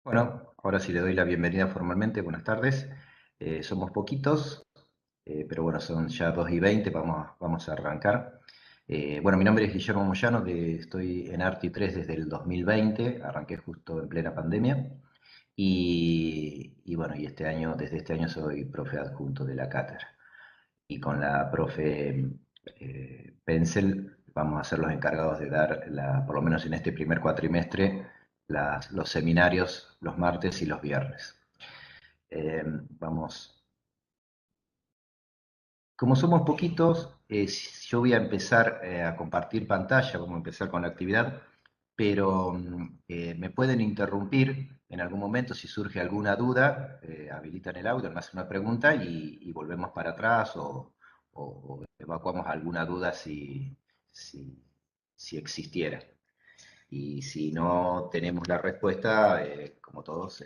Bueno, ahora sí le doy la bienvenida formalmente. Buenas tardes. Somos poquitos, pero bueno, son ya 2:20, vamos a arrancar. Bueno, mi nombre es Guillermo Moyano, estoy en Arti 3 desde el 2020, arranqué justo en plena pandemia. Y bueno, desde este año soy profe adjunto de la cátedra. Y con la profe Pencil vamos a ser los encargados de dar, por lo menos en este primer cuatrimestre, los seminarios los martes y los viernes. Vamos, como somos poquitos, yo voy a empezar a compartir pantalla, vamos a empezar con la actividad, pero me pueden interrumpir en algún momento si surge alguna duda, habilitan el audio, me hacen una pregunta y volvemos para atrás o evacuamos alguna duda si, si existiera. Y si no tenemos la respuesta, como todos,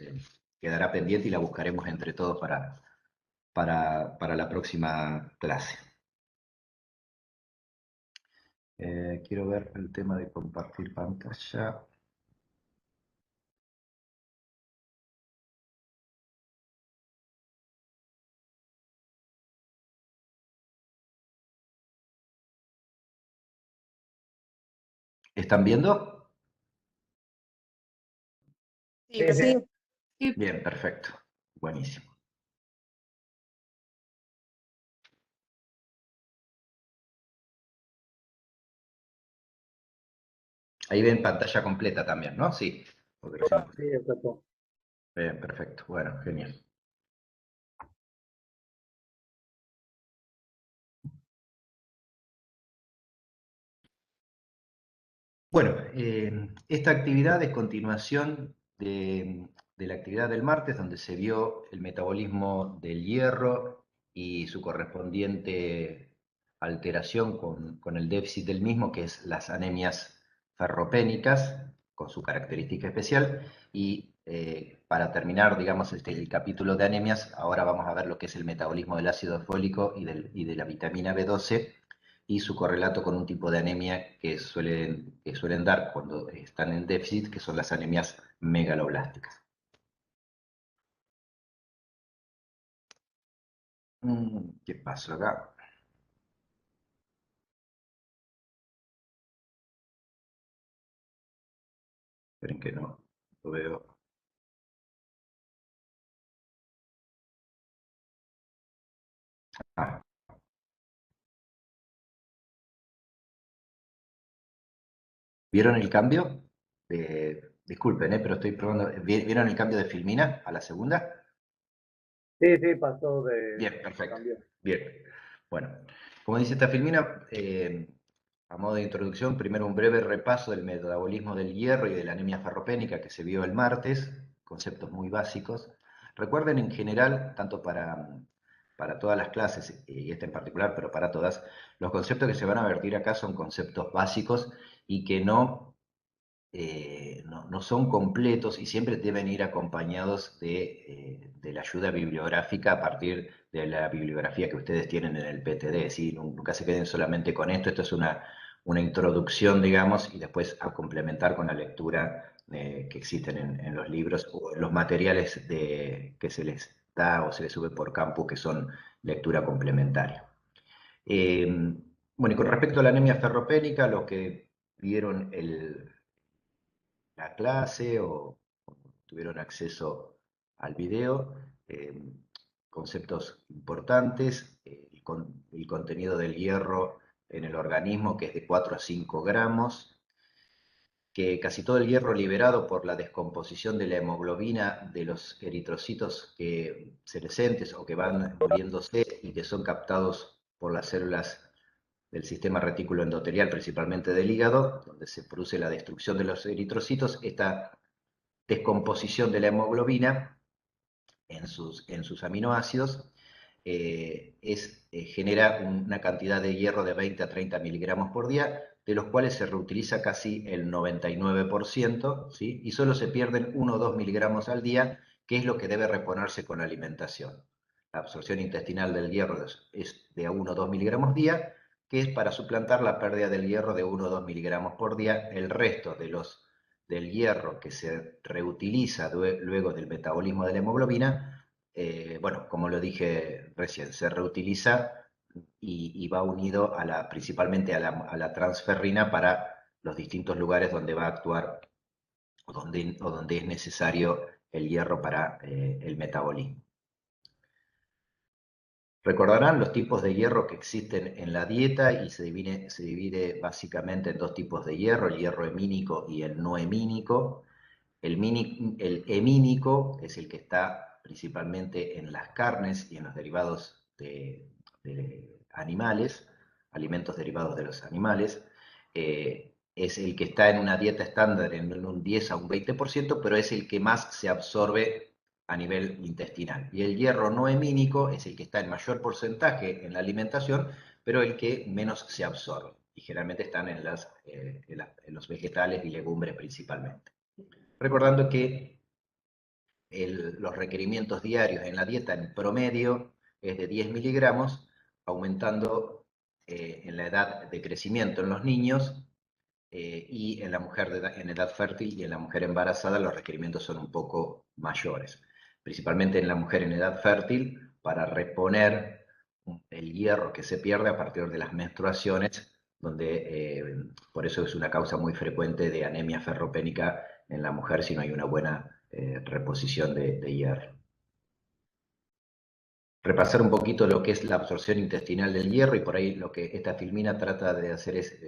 quedará pendiente y la buscaremos entre todos para la próxima clase. Quiero ver el tema de compartir pantalla. ¿Están viendo? Sí, perfecto. Sí, Bien, perfecto. Buenísimo. Ahí ven pantalla completa también, ¿no? Sí. Porque recién- Sí, exacto. Bien, perfecto. Bueno, genial. Bueno, esta actividad es continuación de la actividad del martes, donde se vio el metabolismo del hierro y su correspondiente alteración con el déficit del mismo, que es las anemias ferropénicas, con su característica especial. Y para terminar, digamos, el capítulo de anemias, ahora vamos a ver lo que es el metabolismo del ácido fólico y de la vitamina B12 y su correlato con un tipo de anemia que suelen dar cuando están en déficit, que son las anemias megaloblásticas. ¿Qué pasó acá? Esperen que no lo veo. Ah, ¿vieron el cambio? Disculpen, pero estoy probando. ¿Vieron el cambio de Filmina a la segunda? Sí, sí, pasó Bien, perfecto. cambió. Bien. Bueno, como dice esta Filmina, a modo de introducción, primero un breve repaso del metabolismo del hierro y de la anemia ferropénica que se vio el martes, conceptos muy básicos. Recuerden en general, tanto para todas las clases, y esta en particular, pero para todas, los conceptos que se van a vertir acá son conceptos básicos y que no son completos y siempre deben ir acompañados de la ayuda bibliográfica a partir de la bibliografía que ustedes tienen en el PTD. ¿Sí? Nunca se queden solamente con esto es una introducción, digamos, y después a complementar con la lectura que existen en los libros o en los materiales que se les da o se les sube por campus, que son lectura complementaria. Bueno, y con respecto a la anemia ferropénica, los que vieron la clase o tuvieron acceso al video, eh, conceptos importantes, el contenido del hierro en el organismo, que es de 4 a 5 gramos, que casi todo el hierro liberado por la descomposición de la hemoglobina de los eritrocitos senescentes o que van muriéndose y que son captados por las células del sistema retículo endotelial, principalmente del hígado, donde se produce la destrucción de los eritrocitos. Esta descomposición de la hemoglobina en sus aminoácidos genera una cantidad de hierro de 20 a 30 miligramos por día, de los cuales se reutiliza casi el 99%, ¿sí? Y solo se pierden 1 o 2 miligramos al día, que es lo que debe reponerse con la alimentación. La absorción intestinal del hierro es de 1 o 2 miligramos día, que es para suplantar la pérdida del hierro de 1 o 2 miligramos por día. El resto del hierro que se reutiliza luego del metabolismo de la hemoglobina, bueno, como lo dije recién, se reutiliza y va unido principalmente a la transferrina para los distintos lugares donde va a actuar o donde es necesario el hierro para el metabolismo. Recordarán los tipos de hierro que existen en la dieta y se divide básicamente en dos tipos de hierro, el hierro hemínico y el no hemínico. El hemínico es el que está principalmente en las carnes y en los derivados de animales, alimentos derivados de los animales. Es el que está en una dieta estándar en un 10 a un 20%, pero es el que más se absorbe a nivel intestinal. Y el hierro no hemínico es el que está en mayor porcentaje en la alimentación, pero el que menos se absorbe. Y generalmente están en los vegetales y legumbres principalmente. Recordando que los requerimientos diarios en la dieta en promedio es de 10 miligramos, aumentando en la edad de crecimiento en los niños y en la mujer en edad fértil y en la mujer embarazada los requerimientos son un poco mayores. Principalmente en la mujer en edad fértil para reponer el hierro que se pierde a partir de las menstruaciones, por eso es una causa muy frecuente de anemia ferropénica en la mujer si no hay una buena reposición de hierro. Repasar un poquito lo que es la absorción intestinal del hierro y por ahí lo que esta filmina trata de hacer es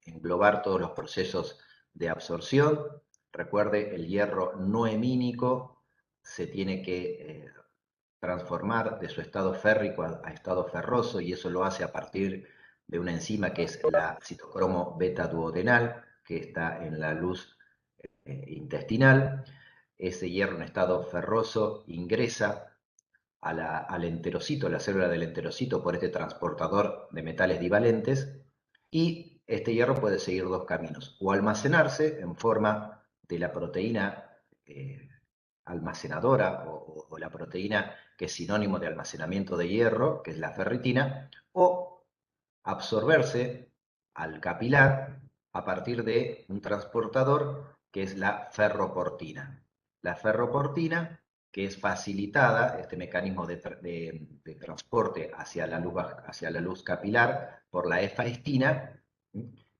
englobar todos los procesos de absorción. Recuerde, el hierro no hemínico se tiene que transformar de su estado férrico a estado ferroso y eso lo hace a partir de una enzima que es la citocromo beta duodenal que está en la luz intestinal. Ese hierro en estado ferroso ingresa al enterocito, la célula del enterocito, por este transportador de metales divalentes, y este hierro puede seguir dos caminos, o almacenarse en forma de la proteína almacenadora o la proteína que es sinónimo de almacenamiento de hierro, que es la ferritina, o absorberse al capilar a partir de un transportador que es la ferroportina. La ferroportina, que es facilitada, este mecanismo de transporte hacia la luz capilar por la efaestina,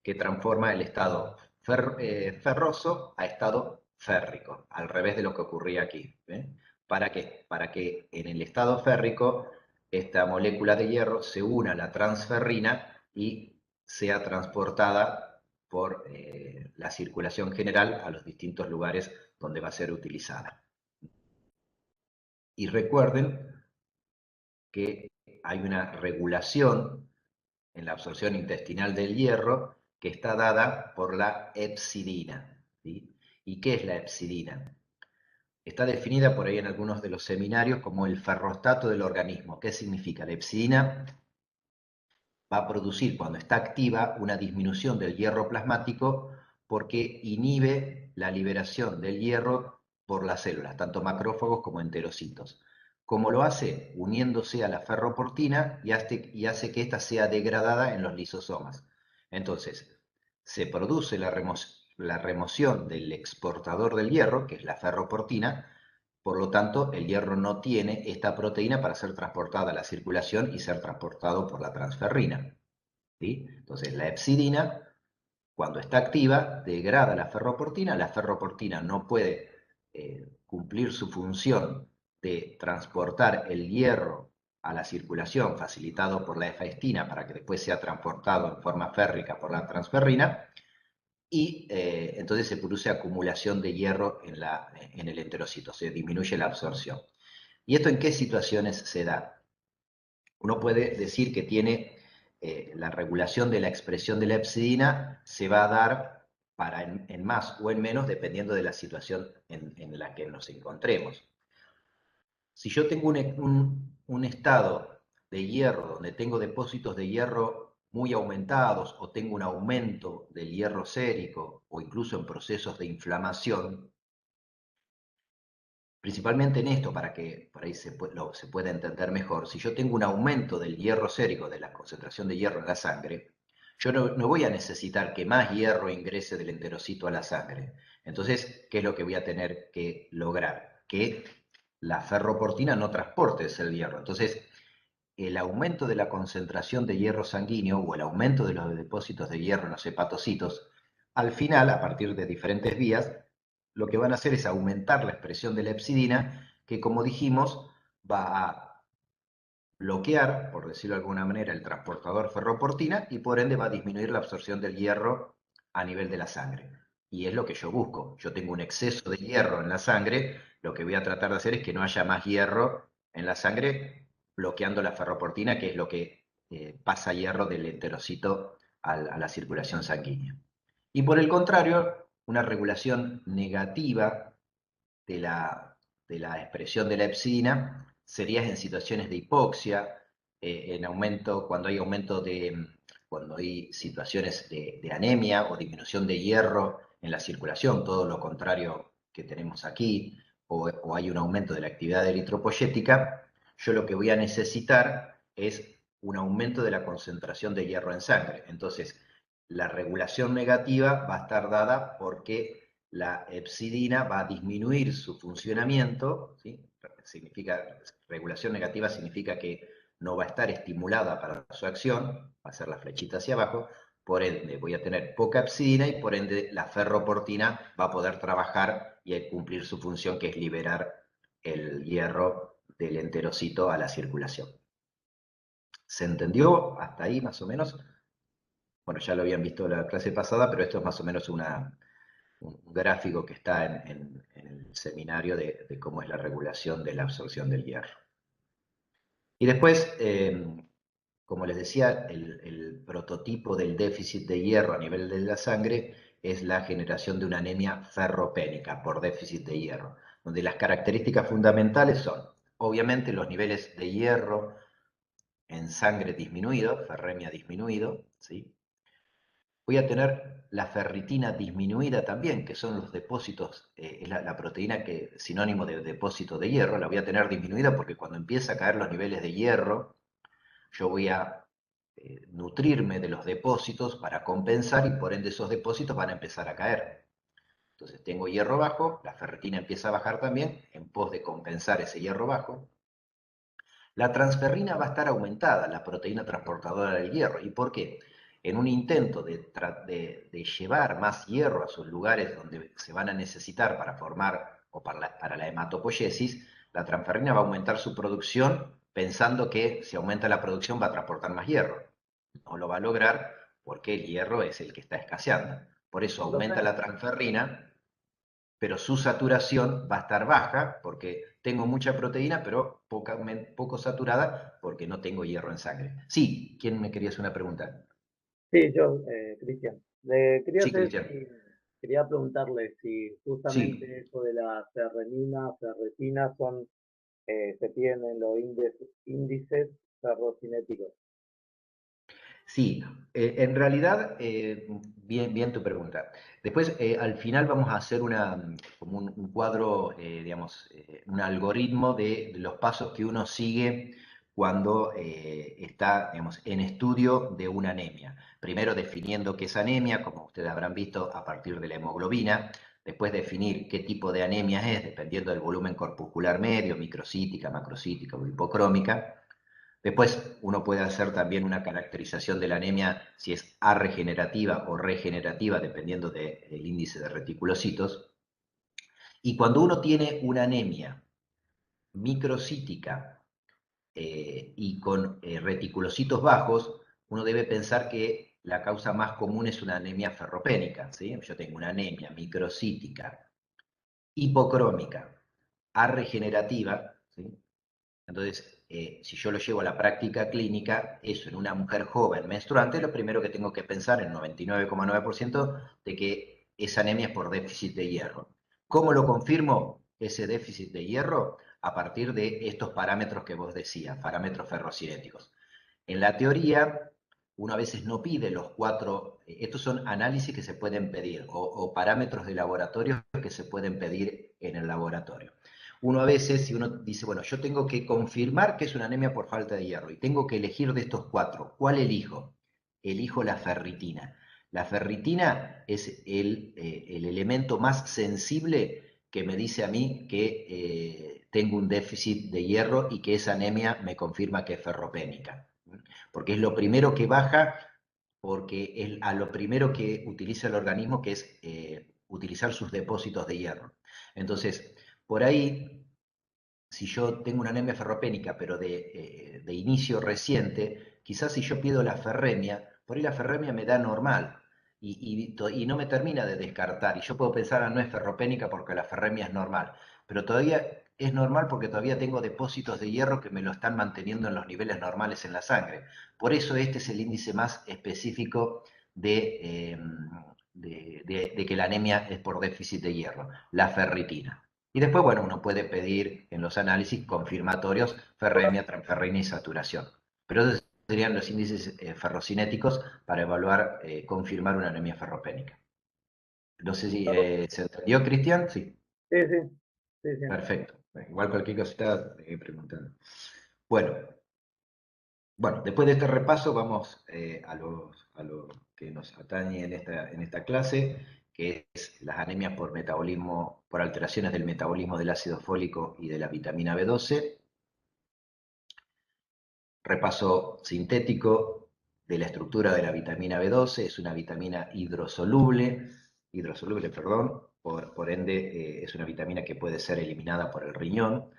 que transforma el estado ferroso a estado férrico, al revés de lo que ocurría aquí. ¿Para qué? Para que en el estado férrico esta molécula de hierro se una a la transferrina y sea transportada por la circulación general a los distintos lugares donde va a ser utilizada. Y recuerden que hay una regulación en la absorción intestinal del hierro que está dada por la hepcidina. ¿Sí? ¿Y qué es la hepcidina? Está definida por ahí en algunos de los seminarios como el ferrostato del organismo. ¿Qué significa? La hepcidina va a producir, cuando está activa, una disminución del hierro plasmático porque inhibe la liberación del hierro por las células, tanto macrófagos como enterocitos. ¿Cómo lo hace? Uniéndose a la ferroportina y hace que ésta sea degradada en los lisosomas. Entonces, se produce la remoción del exportador del hierro, que es la ferroportina. Por lo tanto, el hierro no tiene esta proteína para ser transportada a la circulación y ser transportado por la transferrina. ¿Sí? Entonces, la hepcidina, cuando está activa, degrada la ferroportina no puede cumplir su función de transportar el hierro a la circulación facilitado por la efaestina para que después sea transportado en forma férrica por la transferrina, y entonces se produce acumulación de hierro en el enterocito, se disminuye la absorción. ¿Y esto en qué situaciones se da? Uno puede decir que tiene la regulación de la expresión de la hepcidina se va a dar en más o en menos dependiendo de la situación en la que nos encontremos. Si yo tengo un estado de hierro donde tengo depósitos de hierro muy aumentados o tengo un aumento del hierro sérico o incluso en procesos de inflamación, principalmente en esto para que por ahí se pueda entender mejor, si yo tengo un aumento del hierro sérico, de la concentración de hierro en la sangre, yo no voy a necesitar que más hierro ingrese del enterocito a la sangre. Entonces, ¿qué es lo que voy a tener que lograr? Que la ferroportina no transporte ese hierro. Entonces, el aumento de la concentración de hierro sanguíneo o el aumento de los depósitos de hierro en los hepatocitos, al final, a partir de diferentes vías, lo que van a hacer es aumentar la expresión de la hepcidina, que como dijimos, va a bloquear, por decirlo de alguna manera, el transportador ferroportina y por ende va a disminuir la absorción del hierro a nivel de la sangre. Y es lo que yo busco. Yo tengo un exceso de hierro en la sangre, lo que voy a tratar de hacer es que no haya más hierro en la sangre bloqueando la ferroportina, que es lo que pasa hierro del enterocito a la circulación sanguínea. Y por el contrario, una regulación negativa de la expresión de la hepcidina sería en situaciones de hipoxia, en aumento, cuando hay situaciones de anemia o disminución de hierro en la circulación, todo lo contrario que tenemos aquí, o hay un aumento de la actividad eritropoyética, yo lo que voy a necesitar es un aumento de la concentración de hierro en sangre. Entonces, la regulación negativa va a estar dada porque la hepcidina va a disminuir su funcionamiento, ¿sí? Regulación negativa significa que no va a estar estimulada para su acción, va a ser la flechita hacia abajo, por ende voy a tener poca hepcidina y por ende la ferroportina va a poder trabajar y cumplir su función, que es liberar el hierro del enterocito a la circulación. ¿Se entendió hasta ahí más o menos? Bueno, ya lo habían visto la clase pasada, pero esto es más o menos un gráfico que está en el seminario de cómo es la regulación de la absorción del hierro. Y después, como les decía, el prototipo del déficit de hierro a nivel de la sangre es la generación de una anemia ferropénica por déficit de hierro, donde las características fundamentales son, obviamente, los niveles de hierro en sangre disminuido, ferremia disminuido, ¿sí? Voy a tener la ferritina disminuida también, que son los depósitos, es la proteína que sinónimo de depósito de hierro, la voy a tener disminuida porque cuando empieza a caer los niveles de hierro, yo voy a nutrirme de los depósitos para compensar y por ende esos depósitos van a empezar a caer. Entonces tengo hierro bajo, la ferritina empieza a bajar también en pos de compensar ese hierro bajo. La transferrina va a estar aumentada, la proteína transportadora del hierro. ¿Y por qué? En un intento de llevar más hierro a sus lugares donde se van a necesitar para formar o para la hematopoiesis, la transferrina va a aumentar su producción pensando que si aumenta la producción va a transportar más hierro. No lo va a lograr porque el hierro es el que está escaseando. Por eso aumenta Entonces, la transferrina, pero su saturación va a estar baja porque tengo mucha proteína, pero poco saturada porque no tengo hierro en sangre. Sí, ¿quién me quería hacer una pregunta? sí, yo, Cristian, le quería Sí, hacer, Cristian. quería preguntarle si Sí, justamente eso de la ferrenina, ferretina se tienen los índices ferrocinéticos. sí. En realidad, bien tu pregunta. Después, al final vamos a hacer como un cuadro, digamos, un algoritmo de los pasos que uno sigue cuando está, digamos, en estudio de una anemia. Primero definiendo qué es anemia, como ustedes habrán visto, a partir de la hemoglobina. Después definir qué tipo de anemia es, dependiendo del volumen corpuscular medio, microcítica, macrocítica o hipocrómica. Después uno puede hacer también una caracterización de la anemia si es arregenerativa o regenerativa, dependiendo del índice de reticulocitos. Y cuando uno tiene una anemia microcítica y con reticulocitos bajos, uno debe pensar que la causa más común es una anemia ferropénica, ¿sí? Yo tengo una anemia microcítica, hipocrómica, arregenerativa, ¿sí? Entonces, si yo lo llevo a la práctica clínica, eso en una mujer joven menstruante, lo primero que tengo que pensar, el 99,9%, de que esa anemia es por déficit de hierro. ¿Cómo lo confirmo ese déficit de hierro? A partir de estos parámetros que vos decías, parámetros ferrocinéticos. En la teoría, uno a veces no pide los cuatro, estos son análisis que se pueden pedir o parámetros de laboratorio que se pueden pedir en el laboratorio. Uno a veces, si uno dice, bueno, yo tengo que confirmar que es una anemia por falta de hierro y tengo que elegir de estos cuatro, ¿cuál elijo? Elijo la ferritina. La ferritina es el elemento más sensible que me dice a mí que tengo un déficit de hierro y que esa anemia me confirma que es ferropénica. Porque es lo primero que baja, porque es a lo primero que utiliza el organismo, que es utilizar sus depósitos de hierro. Entonces, por ahí, si yo tengo una anemia ferropénica, pero de inicio reciente, quizás si yo pido la ferremia, por ahí la ferremia me da normal y no me termina de descartar. Y yo puedo pensar, no es ferropénica porque la ferremia es normal, pero todavía es normal porque todavía tengo depósitos de hierro que me lo están manteniendo en los niveles normales en la sangre. Por eso este es el índice más específico de que la anemia es por déficit de hierro, la ferritina. Y después, bueno, uno puede pedir en los análisis confirmatorios ferremia, transferrina y saturación. Pero esos serían los índices ferrocinéticos para evaluar, confirmar una anemia ferropénica. No sé si se entendió, Cristian. Sí, Sí, sí, sí, sí. perfecto. Igual cualquier cosita, preguntando. Bueno, bueno, después de este repaso vamos a lo que nos atañe en esta clase, que es las anemias por metabolismo, por alteraciones del metabolismo del ácido fólico y de la vitamina B12. Repaso sintético de la estructura de la vitamina B12, es una vitamina hidrosoluble, perdón, por ende es una vitamina que puede ser eliminada por el riñón.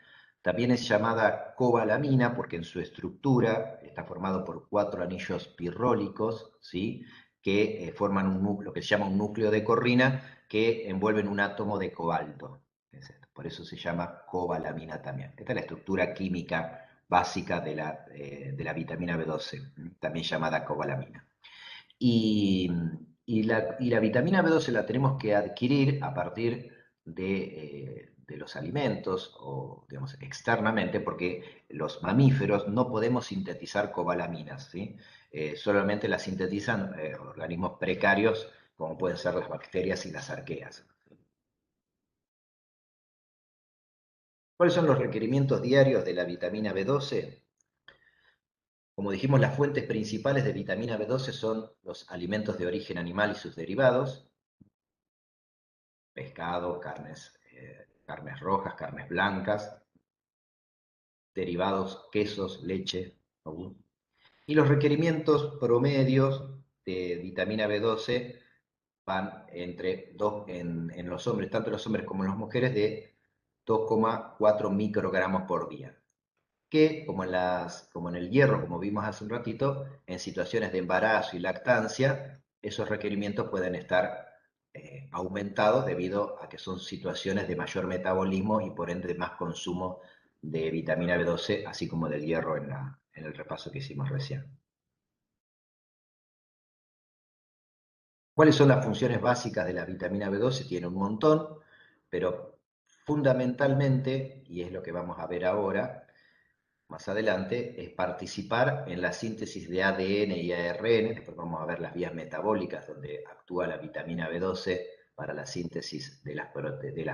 También es llamada cobalamina porque en su estructura está formado por 4 anillos pirrólicos, ¿sí? Que forman un núcleo, que se llama un núcleo de corrina, que envuelven un átomo de cobalto. Por eso se llama cobalamina también. Esta es la estructura química básica de la vitamina B12, también llamada cobalamina. Y, y la vitamina B12 la tenemos que adquirir a partir de los alimentos o, digamos, externamente, porque los mamíferos no podemos sintetizar cobalaminas, ¿sí? Solamente las sintetizan organismos precarios, como pueden ser las bacterias y las arqueas. ¿Cuáles son los requerimientos diarios de la vitamina B12? Como dijimos, las fuentes principales de vitamina B12 son los alimentos de origen animal y sus derivados, pescado, carnes rojas, carnes blancas, derivados, quesos, leche. Y los requerimientos promedios de vitamina B12 van entre 2 en los hombres, tanto los hombres como las mujeres, de 2,4 microgramos por día. Que, como en el hierro, como vimos hace un ratito, en situaciones de embarazo y lactancia, esos requerimientos pueden estar aumentados debido a que son situaciones de mayor metabolismo y por ende de más consumo de vitamina B12, así como del hierro en el repaso que hicimos recién. ¿Cuáles son las funciones básicas de la vitamina B12? Tiene un montón, pero fundamentalmente, y es lo que vamos a ver ahora, más adelante, es participar en la síntesis de ADN y ARN. Después vamos a ver las vías metabólicas donde actúa la vitamina B12 para la síntesis de las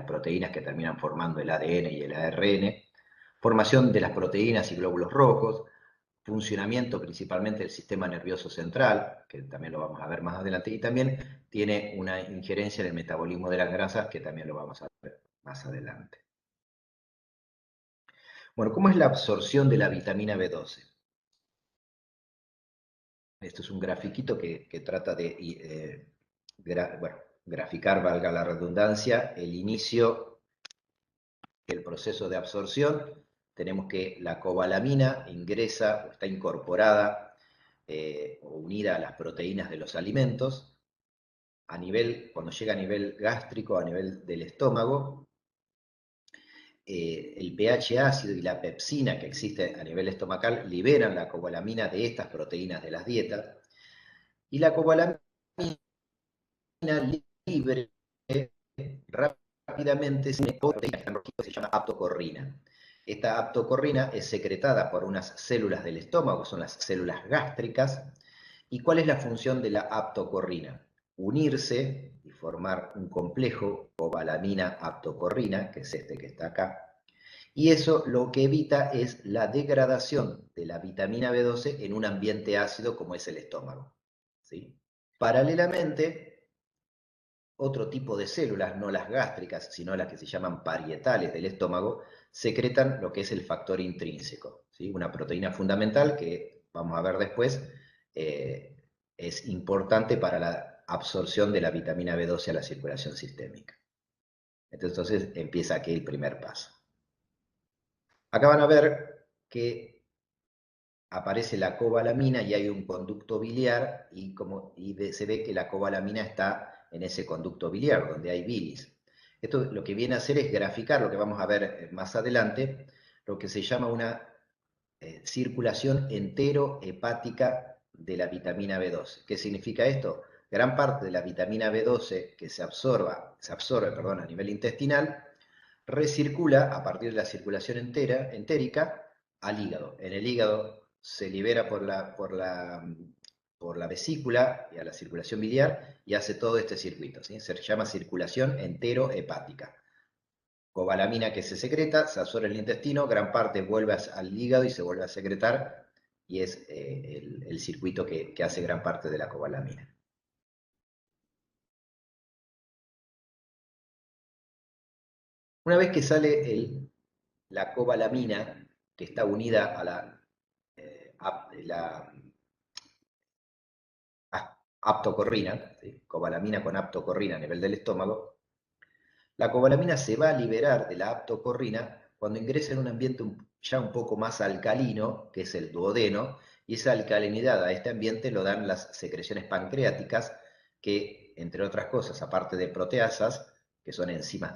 proteínas que terminan formando el ADN y el ARN, formación de las proteínas y glóbulos rojos, funcionamiento principalmente del sistema nervioso central, que también lo vamos a ver más adelante, y también tiene una injerencia en el metabolismo de las grasas, que también lo vamos a ver más adelante. Bueno, ¿cómo es la absorción de la vitamina B12? Esto es un grafiquito que trata de bueno, graficar, valga la redundancia, el inicio del proceso de absorción. Tenemos que la cobalamina ingresa o está incorporada o unida a las proteínas de los alimentos. Cuando llega a nivel gástrico, a nivel del estómago, el pH ácido y la pepsina que existe a nivel estomacal liberan la cobalamina de estas proteínas de las dietas. Y la cobalamina libre rápidamente se llama aptocorrina. Esta aptocorrina es secretada por unas células del estómago, son las células gástricas. ¿Y cuál es la función de la aptocorrina? Unirse y formar un complejo cobalamina-aptocorrina, que es este que está acá. Y eso lo que evita es la degradación de la vitamina B12 en un ambiente ácido como es el estómago, ¿sí? Paralelamente, otro tipo de células, no las gástricas, sino las que se llaman parietales del estómago, secretan lo que es el factor intrínseco, ¿sí? Una proteína fundamental que, vamos a ver después, es importante para la absorción de la vitamina B12 a la circulación sistémica. Entonces empieza aquí el primer paso. Acá van a ver que aparece la cobalamina y hay un conducto biliar y se ve que la cobalamina está en ese conducto biliar donde hay bilis. Esto lo que viene a hacer es graficar lo que vamos a ver más adelante, lo que se llama una circulación enterohepática de la vitamina B12. ¿Qué significa esto? Gran parte de la vitamina B12 que se absorbe, perdón, a nivel intestinal, recircula a partir de la circulación entérica al hígado. En el hígado se libera por la vesícula y a la circulación biliar y hace todo este circuito, ¿sí? Se llama circulación enterohepática. Cobalamina que se secreta, se absorbe en el intestino, gran parte vuelve al hígado y se vuelve a secretar y es el circuito que hace gran parte de la cobalamina. Una vez que sale la cobalamina, que está unida a la aptocorrina, ¿sí? Cobalamina con aptocorrina a nivel del estómago, la cobalamina se va a liberar de la aptocorrina cuando ingresa en un ambiente ya un poco más alcalino, que es el duodeno, y esa alcalinidad a este ambiente lo dan las secreciones pancreáticas, que, entre otras cosas, aparte de proteasas, que son enzimas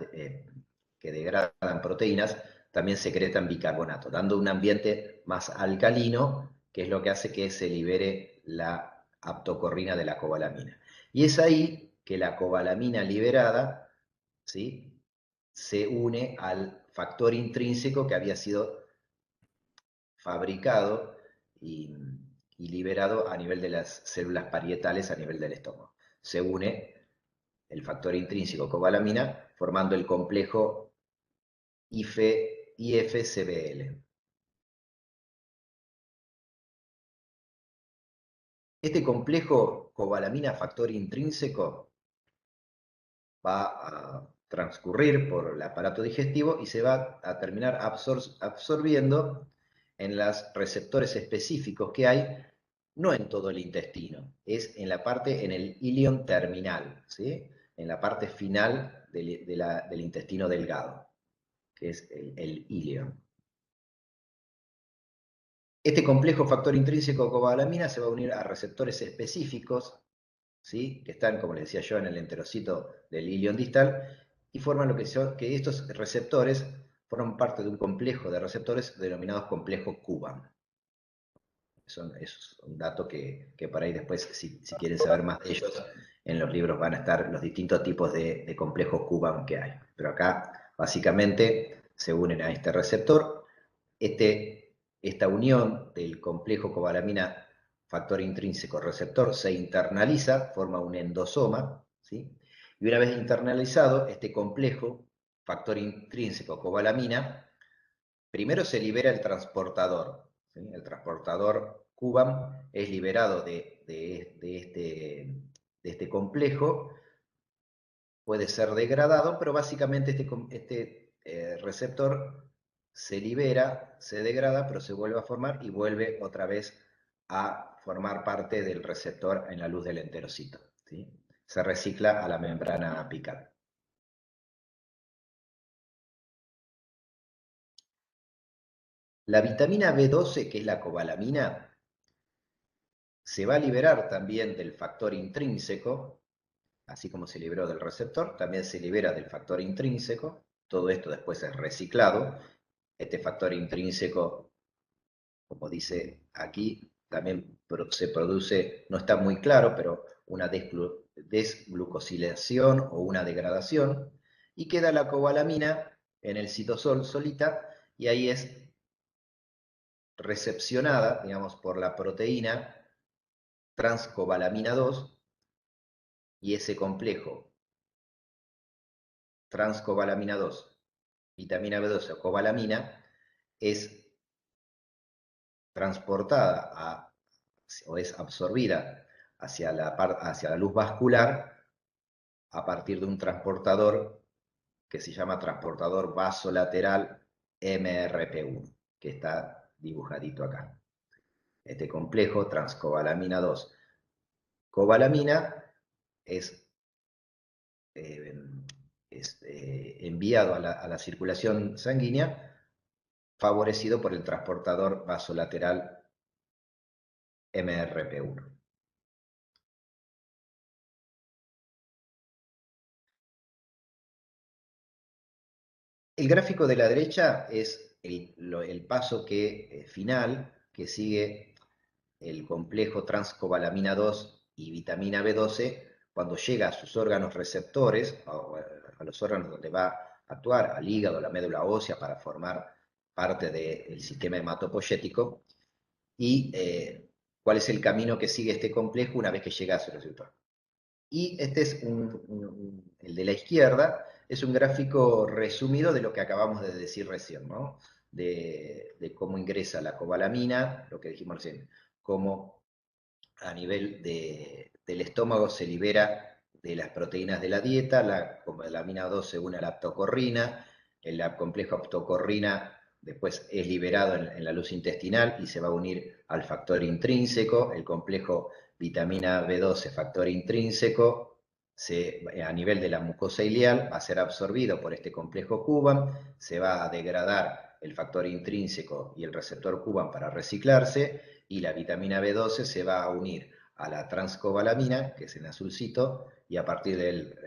que degradan proteínas, también secretan bicarbonato, dando un ambiente más alcalino, que es lo que hace que se libere la aptocorrina de la cobalamina. Y es ahí que la cobalamina liberada, ¿sí?, se une al factor intrínseco que había sido fabricado y liberado a nivel de las células parietales a nivel del estómago. Se une el factor intrínseco cobalamina formando el complejo IFCBL. Este complejo cobalamina factor intrínseco va a transcurrir por el aparato digestivo y se va a terminar absorbiendo en los receptores específicos que hay, no en todo el intestino, es en la parte, en el ilion terminal, ¿sí? En la parte final del intestino delgado, que es el ilion. Este complejo factor intrínseco cobalamina se va a unir a receptores específicos, ¿sí?, que están, como les decía yo, en el enterocito del ilion distal, y forman que estos receptores forman parte de un complejo de receptores denominados complejo Cuban. Es un dato que por ahí después, si quieren saber más de ellos, en los libros van a estar los distintos tipos de complejos Cuban que hay. Pero acá, básicamente, se unen a este receptor. Esta unión del complejo cobalamina factor intrínseco receptor se internaliza, forma un endosoma, ¿sí? Y una vez internalizado, este complejo factor intrínseco cobalamina, primero se libera el transportador, ¿sí? El transportador Cuban es liberado de este complejo, puede ser degradado, pero básicamente este receptor se libera, se degrada, pero se vuelve a formar y vuelve otra vez a formar parte del receptor en la luz del enterocito, ¿sí? Se recicla a la membrana apical. La vitamina B12, que es la cobalamina, se va a liberar también del factor intrínseco, así como se liberó del receptor, también se libera del factor intrínseco. Todo esto después es reciclado. Este factor intrínseco, como dice aquí, también se produce, no está muy claro, pero una desglucosilación o una degradación, y queda la cobalamina en el citosol solita, y ahí es recepcionada, digamos, por la proteína transcobalamina 2, y ese complejo transcobalamina 2, vitamina B12 o cobalamina, es transportada o es absorbida hacia la luz vascular a partir de un transportador que se llama transportador vasolateral MRP1, que está dibujadito acá. Este complejo, transcobalamina 2, cobalamina, es enviado a la circulación sanguínea, favorecido por el transportador vasolateral MRP1. El gráfico de la derecha es el paso final que sigue el complejo transcobalamina 2 y vitamina B12 cuando llega a sus órganos receptores, a los órganos donde va a actuar, al hígado, a la médula ósea, para formar parte del sistema hematopoyético, y cuál es el camino que sigue este complejo una vez que llega a su receptor. Y este es el de la izquierda, es un gráfico resumido de lo que acabamos de decir recién, ¿no? De cómo ingresa la cobalamina, lo que dijimos recién, cómo a nivel del estómago se libera de las proteínas de la dieta, la cobalamina 2 se une a la aptocorrina, el complejo aptocorrina después es liberado en la luz intestinal y se va a unir al factor intrínseco, el complejo vitamina B12, factor intrínseco, a nivel de la mucosa ileal va a ser absorbido por este complejo Cuban, se va a degradar el factor intrínseco y el receptor Cuban para reciclarse, y la vitamina B12 se va a unir a la transcobalamina, que es en azulcito, y a partir del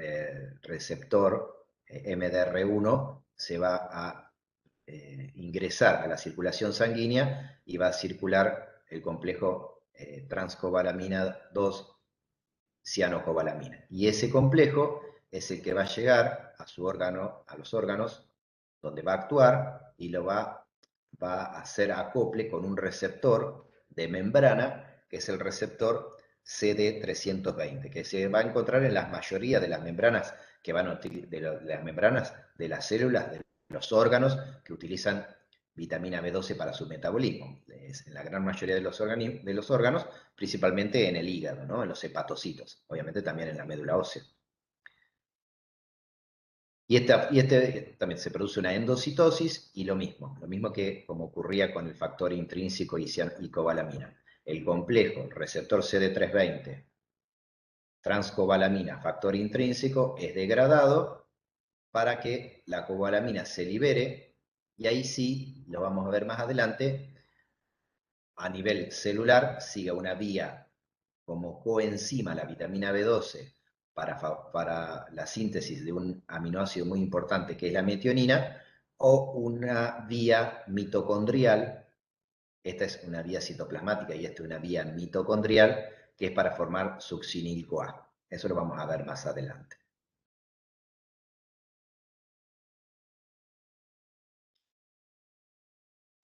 receptor MDR1 se va a ingresar a la circulación sanguínea y va a circular el complejo transcobalamina 2 cianocobalamina. Y ese complejo es el que va a llegar a los órganos donde va a actuar y va a hacer acople con un receptor de membrana, que es el receptor CD320, que se va a encontrar en la mayoría de las membranas las membranas de las células de los órganos que utilizan vitamina B12 para su metabolismo. En la gran mayoría de los órganos, principalmente en el hígado, ¿no? En los hepatocitos, obviamente también en la médula ósea. Y también se produce una endocitosis y lo mismo que como ocurría con el factor intrínseco y cobalamina. El complejo receptor CD320, transcobalamina, factor intrínseco, es degradado para que la cobalamina se libere, y ahí sí, lo vamos a ver más adelante, a nivel celular siga una vía como coenzima, la vitamina B12, para la síntesis de un aminoácido muy importante que es la metionina, o una vía mitocondrial, esta es una vía citoplasmática y esta es una vía mitocondrial, que es para formar succinil-CoA. Eso lo vamos a ver más adelante.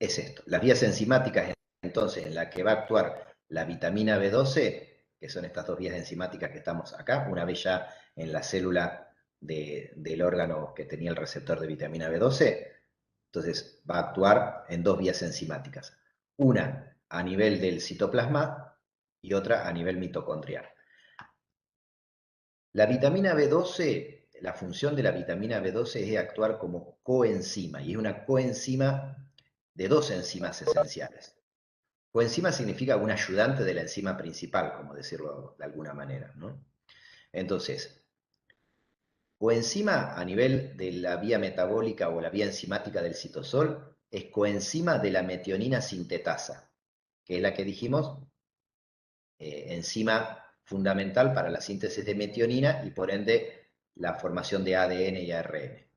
Es esto. Las vías enzimáticas, entonces, en la que va a actuar la vitamina B12, que son estas dos vías enzimáticas que estamos acá, una vez ya en la célula del órgano que tenía el receptor de vitamina B12, entonces va a actuar en dos vías enzimáticas. Una a nivel del citoplasma y otra a nivel mitocondrial. La vitamina B12, la función de la vitamina B12 es actuar como coenzima, y es una coenzima de dos enzimas esenciales. Coenzima significa un ayudante de la enzima principal, como decirlo de alguna manera, ¿no? Entonces, coenzima a nivel de la vía metabólica o la vía enzimática del citosol es coenzima de la metionina sintetasa, que es la que dijimos, enzima fundamental para la síntesis de metionina y por ende la formación de ADN y ARN.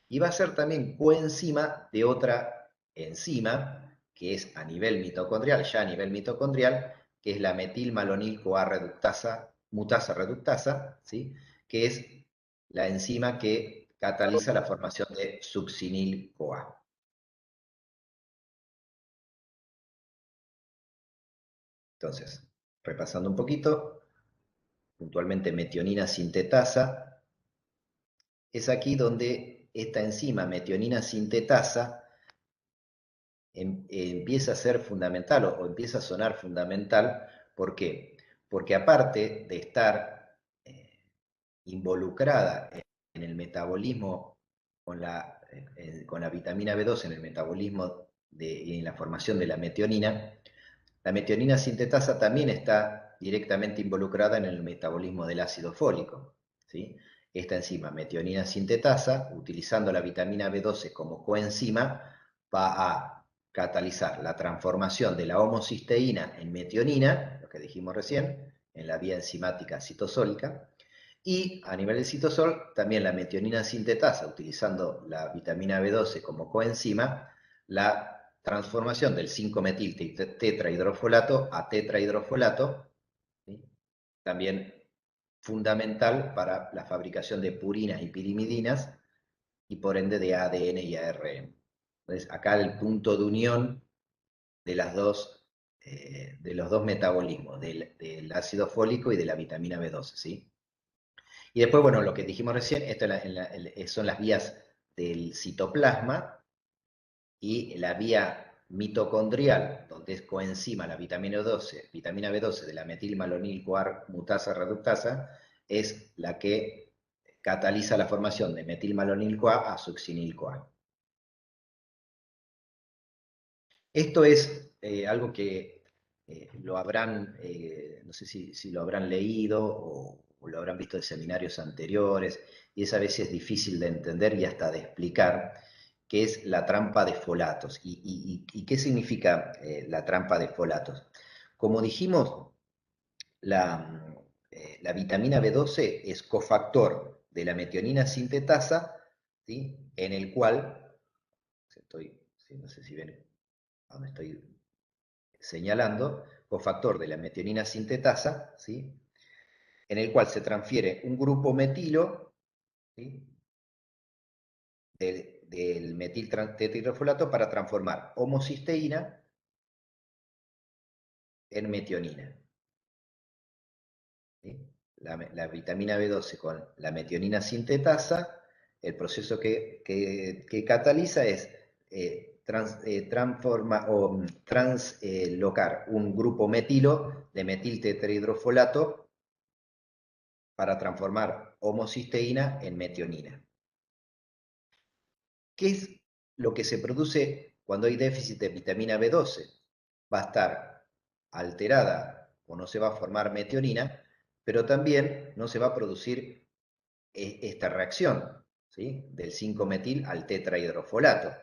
Y va a ser también coenzima de otra enzima que es a nivel mitocondrial, que es la metilmalonil-CoA reductasa, mutasa reductasa, ¿sí? Que es la enzima que cataliza la formación de succinil-CoA. Entonces, repasando un poquito, puntualmente metionina sintetasa, es aquí donde esta enzima metionina sintetasa empieza a ser fundamental o empieza a sonar fundamental. ¿Por qué? porque aparte de estar involucrada en el metabolismo con la vitamina B12, en el metabolismo y en la formación de la metionina sintetasa también está directamente involucrada en el metabolismo del ácido fólico, ¿sí? Esta enzima, metionina sintetasa, utilizando la vitamina B12 como coenzima, va a catalizar la transformación de la homocisteína en metionina, lo que dijimos recién, en la vía enzimática citosólica, y a nivel del citosol, también la metionina sintetasa, utilizando la vitamina B12 como coenzima, la transformación del 5-metil tetrahidrofolato a tetrahidrofolato, ¿sí? También fundamental para la fabricación de purinas y pirimidinas y por ende de ADN y ARN. Entonces, acá el punto de unión de de los dos metabolismos, del ácido fólico y de la vitamina B12, ¿sí? Y después, bueno, lo que dijimos recién, esto son las vías del citoplasma y la vía mitocondrial, donde es coenzima la vitamina B12 de la metilmalonil-CoA mutasa reductasa, es la que cataliza la formación de metilmalonil-CoA a succinil-CoA. Esto es algo que lo habrán, no sé si lo habrán leído o lo habrán visto en seminarios anteriores, y es a veces difícil de entender y hasta de explicar, que es la trampa de folatos. ¿Y qué significa la trampa de folatos? Como dijimos, la vitamina B12 es cofactor de la metionina sintetasa, ¿sí? En el cual, no sé si ven donde estoy señalando, cofactor de la metionina sintetasa, ¿sí? En el cual se transfiere un grupo metilo, ¿sí? del metil tetrahidrofolato para transformar homocisteína en metionina. ¿Sí? La vitamina B12 con la metionina sintetasa, el proceso que cataliza es translocar un grupo metilo de metil tetrahidrofolato para transformar homocisteína en metionina. ¿Qué es lo que se produce cuando hay déficit de vitamina B12? Va a estar alterada o no se va a formar metionina, pero también no se va a producir esta reacción, ¿sí? Del 5-metil al tetrahidrofolato.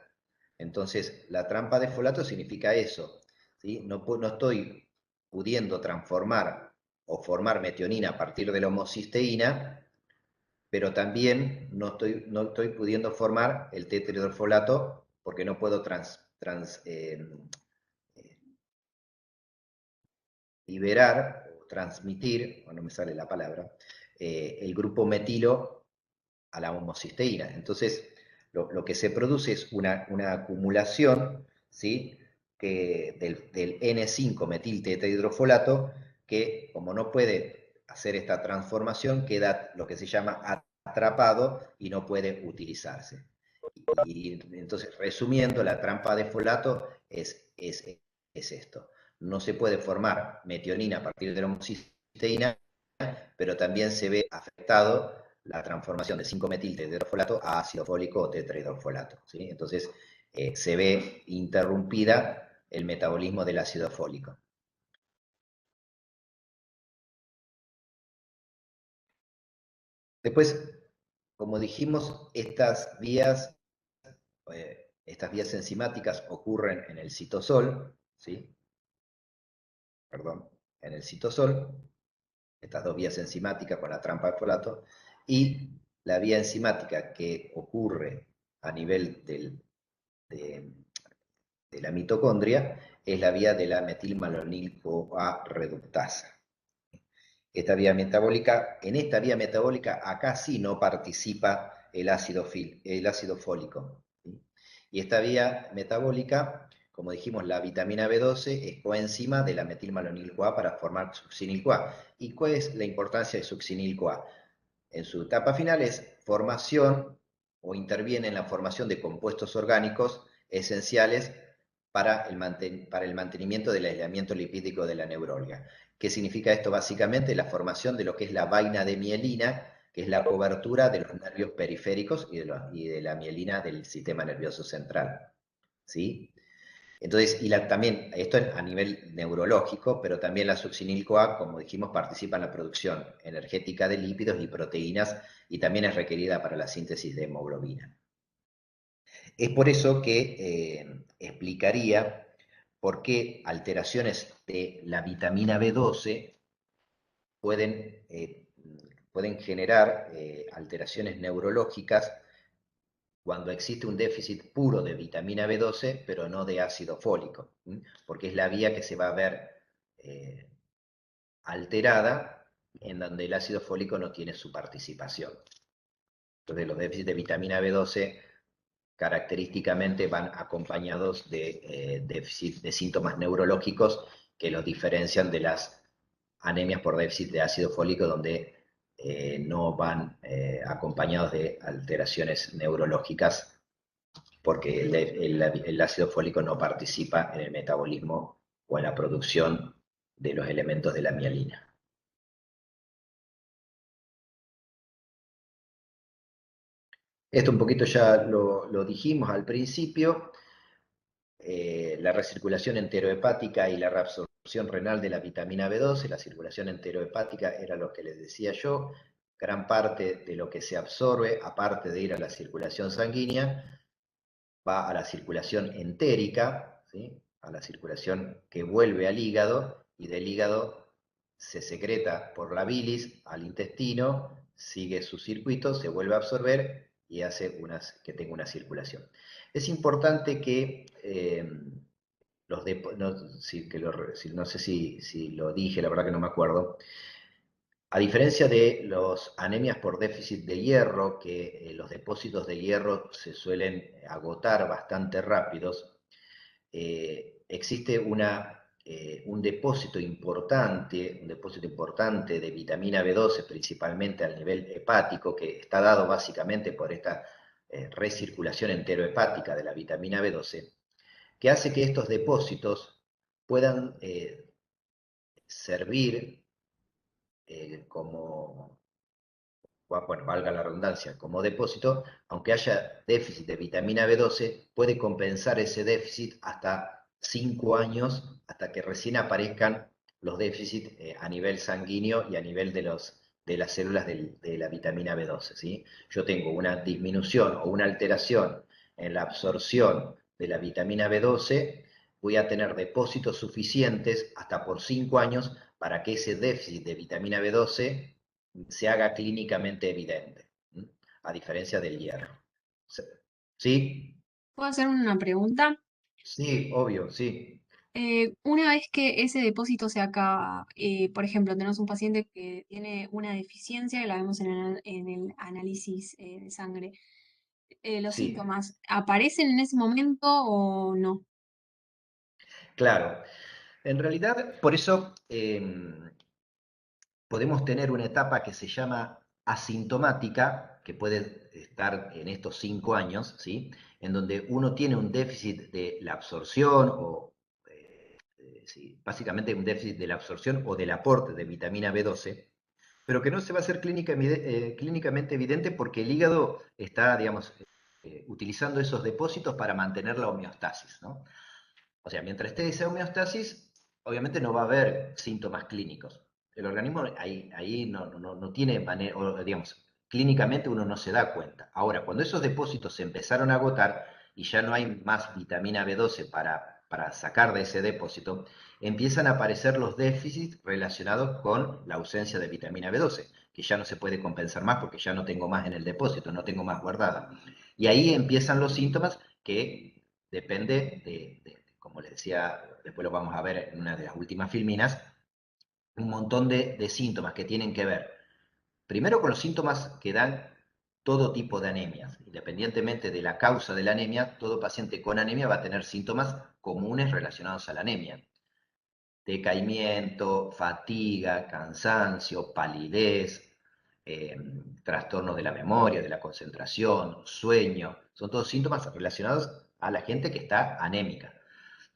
Entonces, la trampa de folato significa eso, ¿sí? No estoy pudiendo transformar o formar metionina a partir de la homocisteína, pero también no estoy pudiendo formar el tetrahidrofolato porque no puedo liberar o transmitir, no me sale la palabra, el grupo metilo a la homocisteína. Entonces, lo que se produce es una acumulación, ¿sí? Del N5-metil tetrahidrofolato, que como no puede hacer esta transformación, queda lo que se llama atrapado y no puede utilizarse. Y entonces, resumiendo, la trampa de folato es esto. No se puede formar metionina a partir de la homocisteína, pero también se ve afectado la transformación de 5-metil tetrahidrofolato a ácido fólico o tetrahidrofolato, ¿sí? Entonces se ve interrumpida el metabolismo del ácido fólico. Después, como dijimos, estas vías enzimáticas ocurren en el citosol, ¿sí? Perdón, en el citosol, estas dos vías enzimáticas con la trampa de folato, y la vía enzimática que ocurre a nivel de la mitocondria es la vía de la metilmalonil-CoA reductasa. En esta vía metabólica, acá sí no participa el ácido fólico, ¿sí? Y esta vía metabólica, como dijimos, la vitamina B12 es coenzima de la metilmalonil-CoA para formar succinil-CoA. ¿Y cuál es la importancia de succinil-CoA? En su etapa final es formación o interviene en la formación de compuestos orgánicos esenciales para el mantenimiento del aislamiento lipídico de la neurona. ¿Qué significa esto? Básicamente la formación de lo que es la vaina de mielina, que es la cobertura de los nervios periféricos y de la mielina del sistema nervioso central. ¿Sí? Entonces, también, esto a nivel neurológico, pero también la succinil-CoA, como dijimos, participa en la producción energética de lípidos y proteínas y también es requerida para la síntesis de hemoglobina. Es por eso que explicaría por qué alteraciones de la vitamina B12 pueden generar alteraciones neurológicas cuando existe un déficit puro de vitamina B12, pero no de ácido fólico, porque es la vía que se va a ver eh, alterada en donde el ácido fólico no tiene su participación. Entonces los déficits de vitamina B12 característicamente van acompañados de déficit de síntomas neurológicos que los diferencian de las anemias por déficit de ácido fólico, donde no van acompañados de alteraciones neurológicas, porque el ácido fólico no participa en el metabolismo o en la producción de los elementos de la mielina. Esto un poquito ya lo dijimos al principio. La recirculación enterohepática y la reabsorción renal de la vitamina B12. La circulación enterohepática era lo que les decía yo. Gran parte de lo que se absorbe, aparte de ir a la circulación sanguínea, va a la circulación entérica, ¿sí? A la circulación que vuelve al hígado, y del hígado se secreta por la bilis al intestino, sigue su circuito, se vuelve a absorber y hace que tenga una circulación. Es importante que no sé si lo dije, la verdad que no me acuerdo. A diferencia de los anemias por déficit de hierro, que los depósitos de hierro se suelen agotar bastante rápidos, existe un depósito importante de vitamina B12, principalmente al nivel hepático, que está dado básicamente por esta recirculación enterohepática de la vitamina B12, que hace que estos depósitos puedan servir como, bueno, valga la redundancia, como depósito. Aunque haya déficit de vitamina B12, puede compensar ese déficit hasta 5 años, hasta que recién aparezcan los déficits a nivel sanguíneo y a nivel de las células de la vitamina B12. ¿Sí? Yo tengo una disminución o una alteración en la absorción de la vitamina B12, voy a tener depósitos suficientes hasta por 5 años para que ese déficit de vitamina B12 se haga clínicamente evidente, a diferencia del hierro. ¿Sí? ¿Puedo hacer una pregunta? Sí, obvio, sí, Una vez que ese depósito se acaba, por ejemplo, tenemos un paciente que tiene una deficiencia, que la vemos en el análisis de sangre, ¿los sí, síntomas aparecen en ese momento o no? claro. En realidad, por eso podemos tener una etapa que se llama asintomática, que puede estar en estos 5 años, ¿sí? En donde uno tiene un déficit de la absorción sí, básicamente un déficit de la absorción o del aporte de vitamina B12, pero que no se va a hacer clínicamente evidente porque el hígado está, digamos, utilizando esos depósitos para mantener la homeostasis, ¿no? O sea, mientras esté esa homeostasis, obviamente no va a haber síntomas clínicos. El organismo ahí no tiene manera, o, digamos, clínicamente uno no se da cuenta. Ahora, cuando esos depósitos se empezaron a agotar y ya no hay más vitamina B12 para sacar de ese depósito, empiezan a aparecer los déficits relacionados con la ausencia de vitamina B12, que ya no se puede compensar más porque ya no tengo más en el depósito, no tengo más guardada. Y ahí empiezan los síntomas que depende como les decía, después lo vamos a ver en una de las últimas filminas, un montón de síntomas que tienen que ver, primero con los síntomas que dan todo tipo de anemias. Independientemente de la causa de la anemia, todo paciente con anemia va a tener síntomas comunes relacionados a la anemia. Decaimiento, fatiga, cansancio, palidez, eh, trastorno de la memoria, de la concentración, sueño. Son todos síntomas relacionados a la gente que está anémica.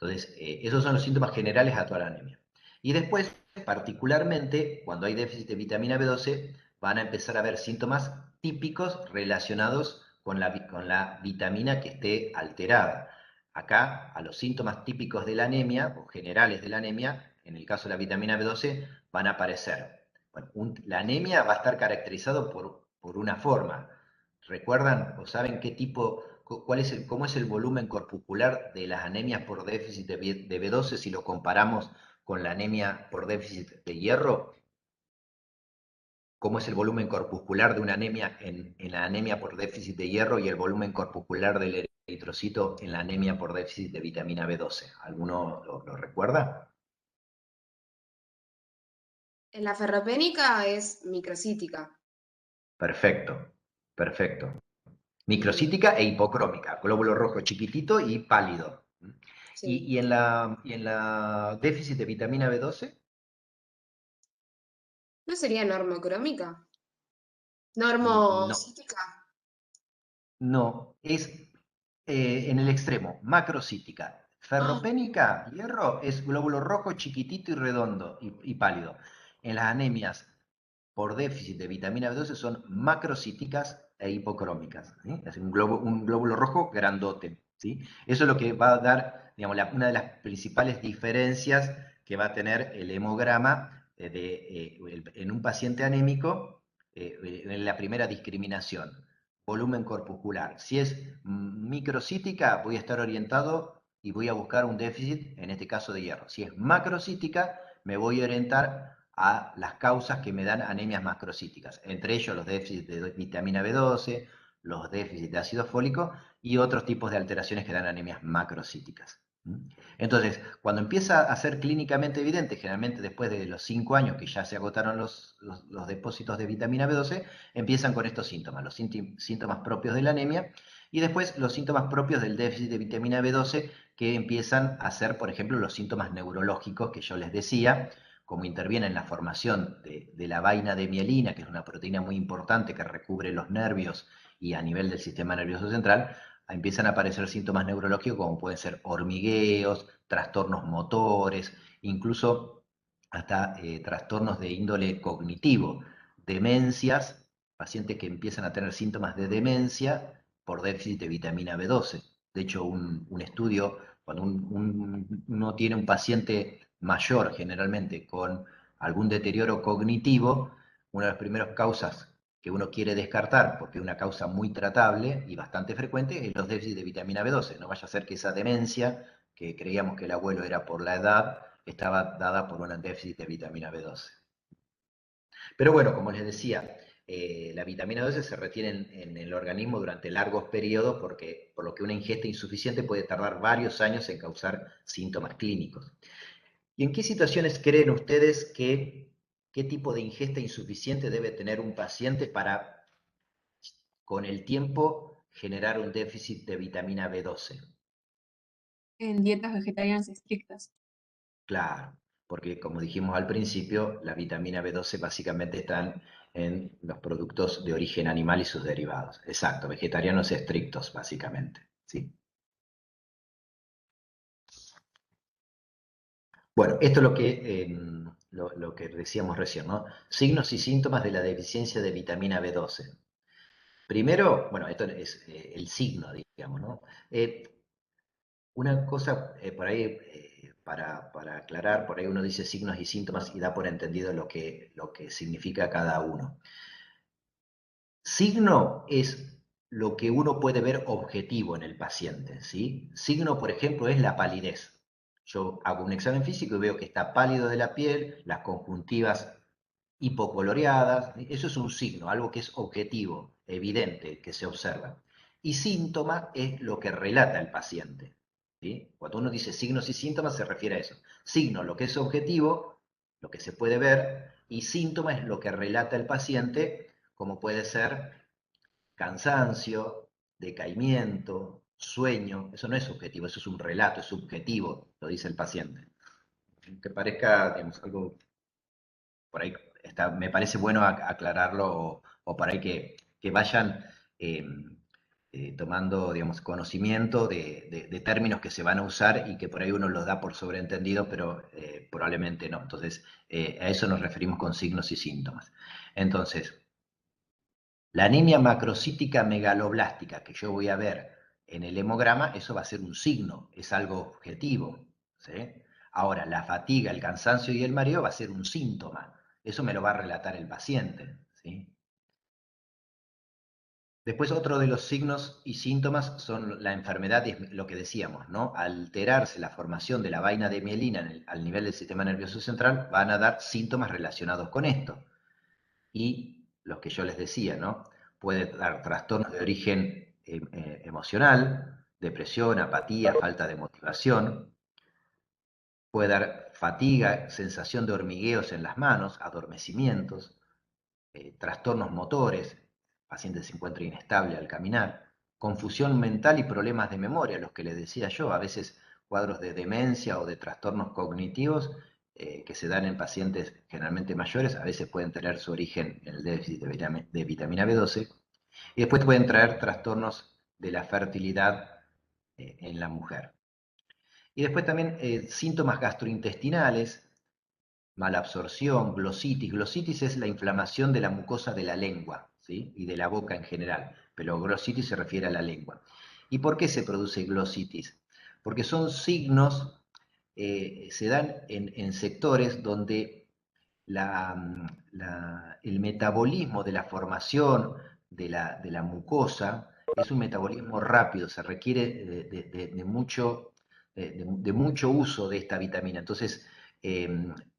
Entonces, esos son los síntomas generales a toda la anemia. Y después particularmente cuando hay déficit de vitamina B12, van a empezar a haber síntomas típicos relacionados con la vitamina que esté alterada. Acá, a los síntomas típicos de la anemia, o generales de la anemia, en el caso de la vitamina B12, van a aparecer. Bueno, la anemia va a estar caracterizado por una forma. ¿Recuerdan o saben qué tipo, cómo es el volumen corpuscular de las anemias por déficit de B12 si lo comparamos con la anemia por déficit de hierro? ¿Cómo es el volumen corpuscular de una anemia en la anemia por déficit de hierro y el volumen corpuscular del eritrocito en la anemia por déficit de vitamina B12? ¿Alguno lo recuerda? En la ferropénica es microcítica. Perfecto, perfecto. Y Microcítica e hipocrómica, glóbulo rojo chiquitito y pálido. sí. Y en la déficit de vitamina B12? ¿No sería normocrómica? No, Normocítica. no, es en el extremo, macrocítica. Ah, Ferropénica, hierro, es glóbulo rojo chiquitito y redondo y pálido. En las anemias por déficit de vitamina B12 son macrocíticas e hipocrómicas. ¿Sí? Es un glóbulo rojo grandote. ¿Sí? Eso es lo que va a dar, digamos, una de las principales diferencias que va a tener el hemograma en un paciente anémico en la primera discriminación. Volumen corpuscular. Si es microcítica, voy a estar orientado y voy a buscar un déficit, en este caso de hierro. Si es macrocítica, me voy a orientar a las causas que me dan anemias macrocíticas, entre ellos los déficits de vitamina B12, los déficits de ácido fólico y otros tipos de alteraciones que dan anemias macrocíticas. Entonces, cuando empieza a ser clínicamente evidente, generalmente después de los 5 años que ya se agotaron los depósitos de vitamina B12, empiezan con estos síntomas, los síntomas propios de la anemia y después los síntomas propios del déficit de vitamina B12 que empiezan a ser, por ejemplo, los síntomas neurológicos que yo les decía, como interviene en la formación de la vaina de mielina, que es una proteína muy importante que recubre los nervios y a nivel del sistema nervioso central, empiezan a aparecer síntomas neurológicos como pueden ser hormigueos, trastornos motores, incluso hasta trastornos de índole cognitivo, demencias, pacientes que empiezan a tener síntomas de demencia por déficit de vitamina B12. De hecho, un estudio, cuando uno tiene un paciente mayor generalmente con algún deterioro cognitivo, una de las primeras causas que uno quiere descartar, porque es una causa muy tratable y bastante frecuente, es los déficits de vitamina B12. No vaya a ser que esa demencia, que creíamos que el abuelo era por la edad, estaba dada por un déficit de vitamina B12. Pero bueno, como les decía, la vitamina B12 se retiene en el organismo durante largos periodos por lo que una ingesta insuficiente puede tardar varios años en causar síntomas clínicos. ¿Y en qué situaciones creen ustedes qué tipo de ingesta insuficiente debe tener un paciente para, con el tiempo, generar un déficit de vitamina B12? En dietas vegetarianas estrictas. Claro, porque como dijimos al principio, la vitamina B12 básicamente están en los productos de origen animal y sus derivados. Exacto, vegetarianos estrictos, básicamente. ¿Sí? Bueno, esto es lo que decíamos recién, ¿no? Signos y síntomas de la deficiencia de vitamina B12. Primero, bueno, esto es el signo, digamos, ¿no? Una cosa por ahí, para aclarar, por ahí uno dice signos y síntomas y da por entendido lo que significa cada uno. Signo es lo que uno puede ver objetivo en el paciente, ¿sí? Signo, por ejemplo, es la palidez. Yo hago un examen físico y veo que está pálido de la piel, las conjuntivas hipocoloreadas, eso es un signo, algo que es objetivo, evidente, que se observa. Y síntoma es lo que relata el paciente, ¿sí? Cuando uno dice signos y síntomas se refiere a eso. Signo, lo que es objetivo, lo que se puede ver, y síntoma es lo que relata el paciente, como puede ser cansancio, decaimiento, sueño. Eso no es subjetivo, eso es un relato, es subjetivo, lo dice el paciente. Que parezca, digamos, algo por ahí me parece bueno aclararlo o por ahí que vayan eh, tomando, digamos, conocimiento de términos que se van a usar y que por ahí uno los da por sobreentendido, pero probablemente no. Entonces, a eso nos referimos con signos y síntomas. Entonces, la anemia macrocítica megaloblástica que yo voy a ver en el hemograma, eso va a ser un signo, es algo objetivo, ¿sí? Ahora, la fatiga, el cansancio y el mareo va a ser un síntoma. Eso me lo va a relatar el paciente, ¿sí? Después otro de los signos y síntomas son la enfermedad, lo que decíamos, ¿no? Alterarse la formación de la vaina de mielina al nivel del sistema nervioso central, van a dar síntomas relacionados con esto. Y los que yo les decía, ¿no? Puede dar trastornos de origen emocional, depresión, apatía, falta de motivación. Puede dar fatiga, sensación de hormigueos en las manos, adormecimientos, trastornos motores, el paciente se encuentra inestable al caminar, confusión mental y problemas de memoria, los que les decía yo, a veces cuadros de demencia o de trastornos cognitivos que se dan en pacientes generalmente mayores, a veces pueden tener su origen en el déficit de vitamina B12, y después pueden traer trastornos de la fertilidad en la mujer. Y después también síntomas gastrointestinales, malabsorción, glositis. Glositis es la inflamación de la mucosa de la lengua, ¿sí? Y de la boca en general, pero glositis se refiere a la lengua. ¿Y por qué se produce glositis? Porque son signos, se dan en sectores donde el metabolismo de la formación de la mucosa es un metabolismo rápido, se requiere de mucho uso de esta vitamina. Entonces,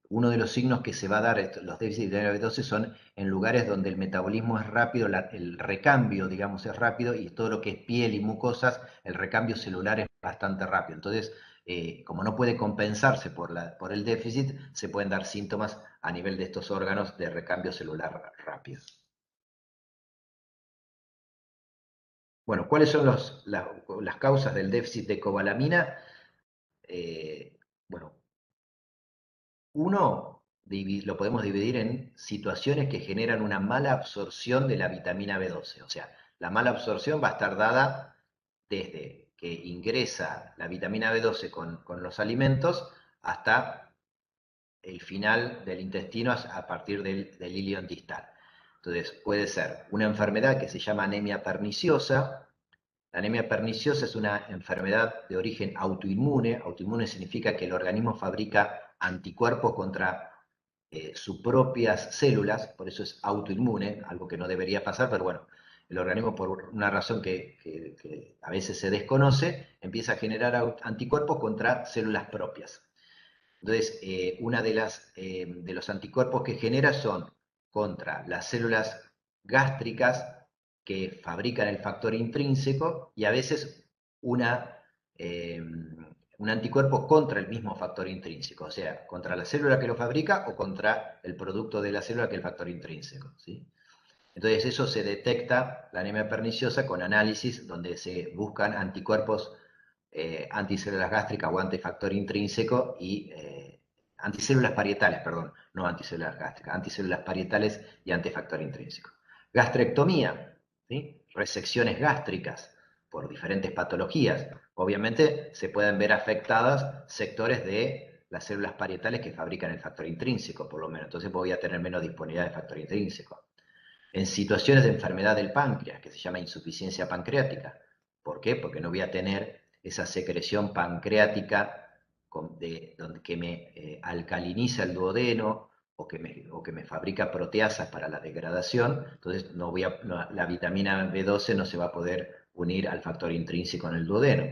uno de los signos que se va a dar, los déficits de vitamina B12, son en lugares donde el metabolismo es rápido, el recambio, digamos, es rápido, y todo lo que es piel y mucosas, el recambio celular es bastante rápido. Entonces, como no puede compensarse por el déficit, se pueden dar síntomas a nivel de estos órganos de recambio celular rápido. Bueno, ¿cuáles son las causas del déficit de cobalamina? Bueno, uno lo podemos dividir en situaciones que generan una mala absorción de la vitamina B12. O sea, la mala absorción va a estar dada desde que ingresa la vitamina B12 con los alimentos hasta el final del intestino a partir del ilion distal. Entonces, puede ser una enfermedad que se llama anemia perniciosa. La anemia perniciosa es una enfermedad de origen autoinmune. Autoinmune significa que el organismo fabrica anticuerpos contra sus propias células, por eso es autoinmune, algo que no debería pasar, pero bueno, el organismo por una razón que a veces se desconoce, empieza a generar anticuerpos contra células propias. Entonces, una de los anticuerpos que genera son contra las células gástricas que fabrican el factor intrínseco y a veces un anticuerpo contra el mismo factor intrínseco, o sea, contra la célula que lo fabrica o contra el producto de la célula que es el factor intrínseco, ¿sí? Entonces eso se detecta, la anemia perniciosa, con análisis donde se buscan anticuerpos anticélulas gástricas o antifactor intrínseco y anticélulas parietales, perdón, no anticélulas gástricas, anticélulas parietales y antifactor intrínseco. Gastrectomía, ¿sí? Resecciones gástricas por diferentes patologías. Obviamente se pueden ver afectadas sectores de las células parietales que fabrican el factor intrínseco, por lo menos. Entonces voy a tener menos disponibilidad de factor intrínseco. En situaciones de enfermedad del páncreas, que se llama insuficiencia pancreática. ¿Por qué? Porque no voy a tener esa secreción pancreática que me alcaliniza el duodeno o que me fabrica proteasas para la degradación. Entonces la vitamina B12 no se va a poder unir al factor intrínseco en el duodeno.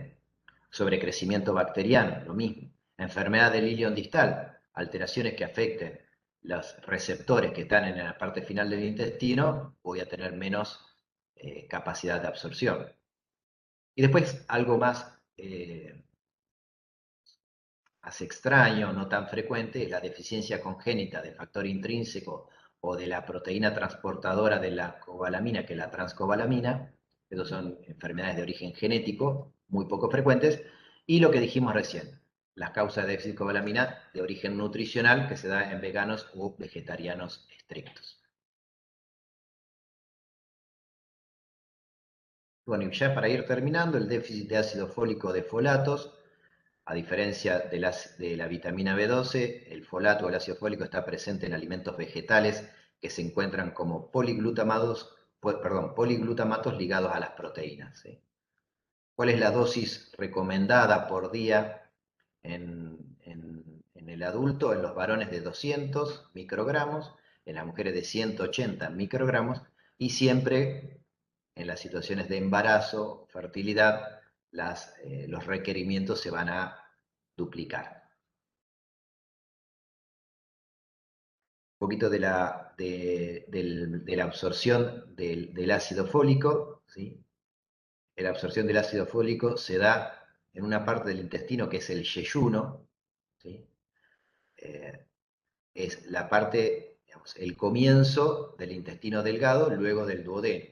Sobrecrecimiento bacteriano, lo mismo. Enfermedad del ilion distal, alteraciones que afecten los receptores que están en la parte final del intestino, voy a tener menos capacidad de absorción. Y después algo más extraño, no tan frecuente, es la deficiencia congénita del factor intrínseco o de la proteína transportadora de la cobalamina, que es la transcobalamina. Esas son enfermedades de origen genético, muy poco frecuentes. Y lo que dijimos recién, las causas de déficit de cobalamina de origen nutricional que se da en veganos u vegetarianos estrictos. Bueno, y ya para ir terminando, el déficit de ácido fólico de folatos, a diferencia de la vitamina B12, el folato o el ácido fólico está presente en alimentos vegetales que se encuentran como poliglutamatos ligados a las proteínas, ¿sí? ¿Cuál es la dosis recomendada por día en el adulto? En los varones de 200 microgramos, en las mujeres de 180 microgramos, y siempre en las situaciones de embarazo, fertilidad, los requerimientos se van a duplicar. Un poquito de la absorción del ácido fólico, ¿sí? La absorción del ácido fólico se da en una parte del intestino que es el yeyuno, ¿sí? Es la parte, digamos, el comienzo del intestino delgado luego del duodeno.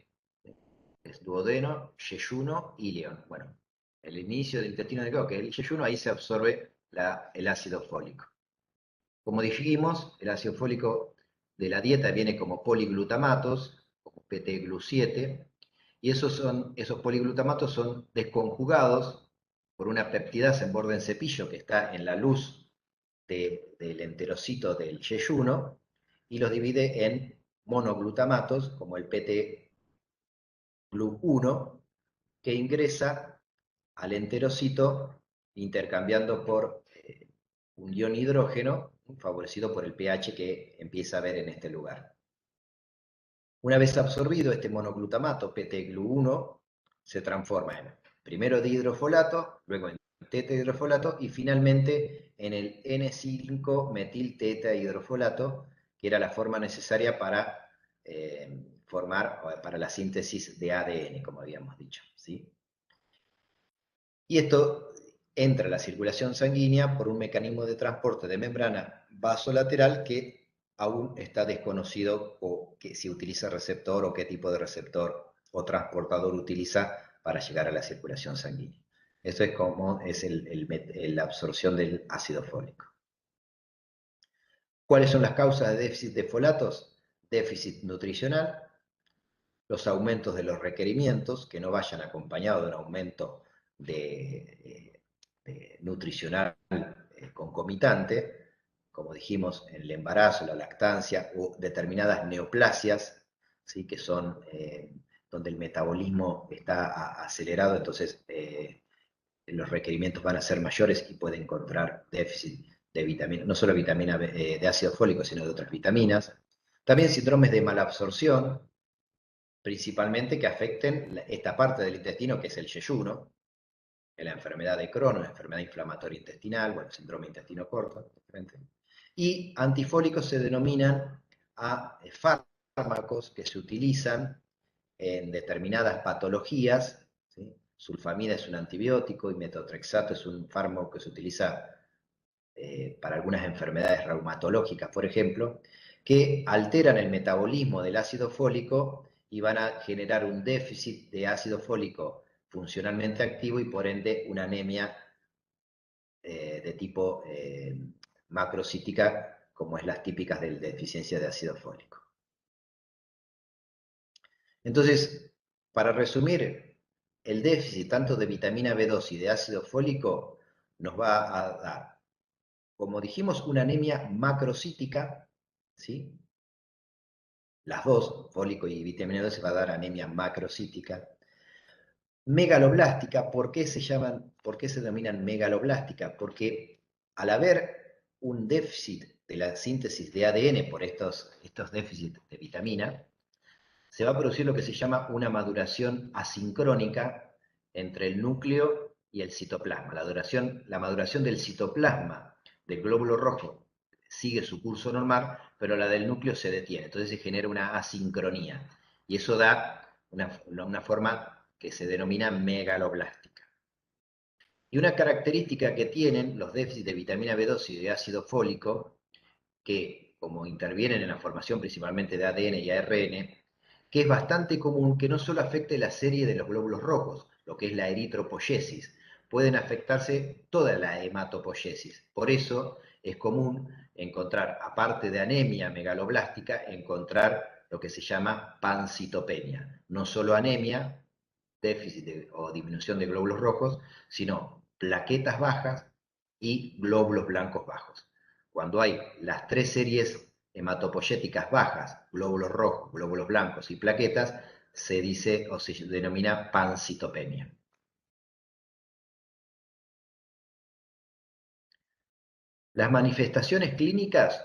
Es duodeno, yeyuno, íleon. Bueno, el inicio del intestino delgado, que es el yeyuno, ahí se absorbe el ácido fólico. Como dijimos, el ácido fólico de la dieta viene como poliglutamatos, como PT-Glu7, y esos poliglutamatos son desconjugados por una peptidasa en borde en cepillo que está en la luz del enterocito del yeyuno, y los divide en monoglutamatos, como el PT-Glu1, que ingresa al enterocito intercambiando por un ion hidrógeno, favorecido por el pH que empieza a ver en este lugar. Una vez absorbido, este monoglutamato, PT-Glu1, se transforma en primero dihidrofolato, luego en tetahidrofolato y finalmente en el N5-metil-tetahidrofolato, que era la forma necesaria para para la síntesis de ADN, como habíamos dicho, ¿sí? Y esto entra a la circulación sanguínea por un mecanismo de transporte de membrana vasolateral que aún está desconocido, o que si utiliza receptor o qué tipo de receptor o transportador utiliza para llegar a la circulación sanguínea. Eso es como es la absorción del ácido fólico. ¿Cuáles son las causas de déficit de folatos? Déficit nutricional, los aumentos de los requerimientos, que no vayan acompañados de un aumento nutricional concomitante, como dijimos, en el embarazo, la lactancia o determinadas neoplasias, ¿sí? Que son donde el metabolismo está acelerado, entonces los requerimientos van a ser mayores y puede encontrar déficit de vitamina, no solo vitamina de ácido fólico, sino de otras vitaminas. También síndromes de malabsorción, principalmente que afecten esta parte del intestino que es el yeyuno, la enfermedad de Crohn, la enfermedad inflamatoria intestinal, bueno, síndrome intestino corto, y antifólicos se denominan a fármacos que se utilizan en determinadas patologías, ¿sí? Sulfamida es un antibiótico y metotrexato es un fármaco que se utiliza para algunas enfermedades reumatológicas, por ejemplo, que alteran el metabolismo del ácido fólico y van a generar un déficit de ácido fólico funcionalmente activo y por ende una anemia de tipo macrocítica, como es las típicas de deficiencia de ácido fólico. Entonces, para resumir, el déficit tanto de vitamina B2 y de ácido fólico nos va a dar, como dijimos, una anemia macrocítica, ¿sí? Las dos, fólico y vitamina B2, se va a dar anemia macrocítica. Megaloblástica, ¿por qué se denominan megaloblástica? Porque al haber un déficit de la síntesis de ADN por estos déficits de vitamina, se va a producir lo que se llama una maduración asincrónica entre el núcleo y el citoplasma. La maduración del citoplasma del glóbulo rojo sigue su curso normal, pero la del núcleo se detiene. Entonces se genera una asincronía. Y eso da una forma que se denomina megaloblástica. Y una característica que tienen los déficits de vitamina B2 y de ácido fólico, que como intervienen en la formación principalmente de ADN y ARN, que es bastante común que no solo afecte la serie de los glóbulos rojos, lo que es la eritropoyesis, pueden afectarse toda la hematopoyesis. Por eso es común encontrar, aparte de anemia megaloblástica, encontrar lo que se llama pancitopenia. No solo anemia déficit o disminución de glóbulos rojos, sino plaquetas bajas y glóbulos blancos bajos. Cuando hay las tres series hematopoyéticas bajas, glóbulos rojos, glóbulos blancos y plaquetas, se dice o se denomina pancitopenia. Las manifestaciones clínicas,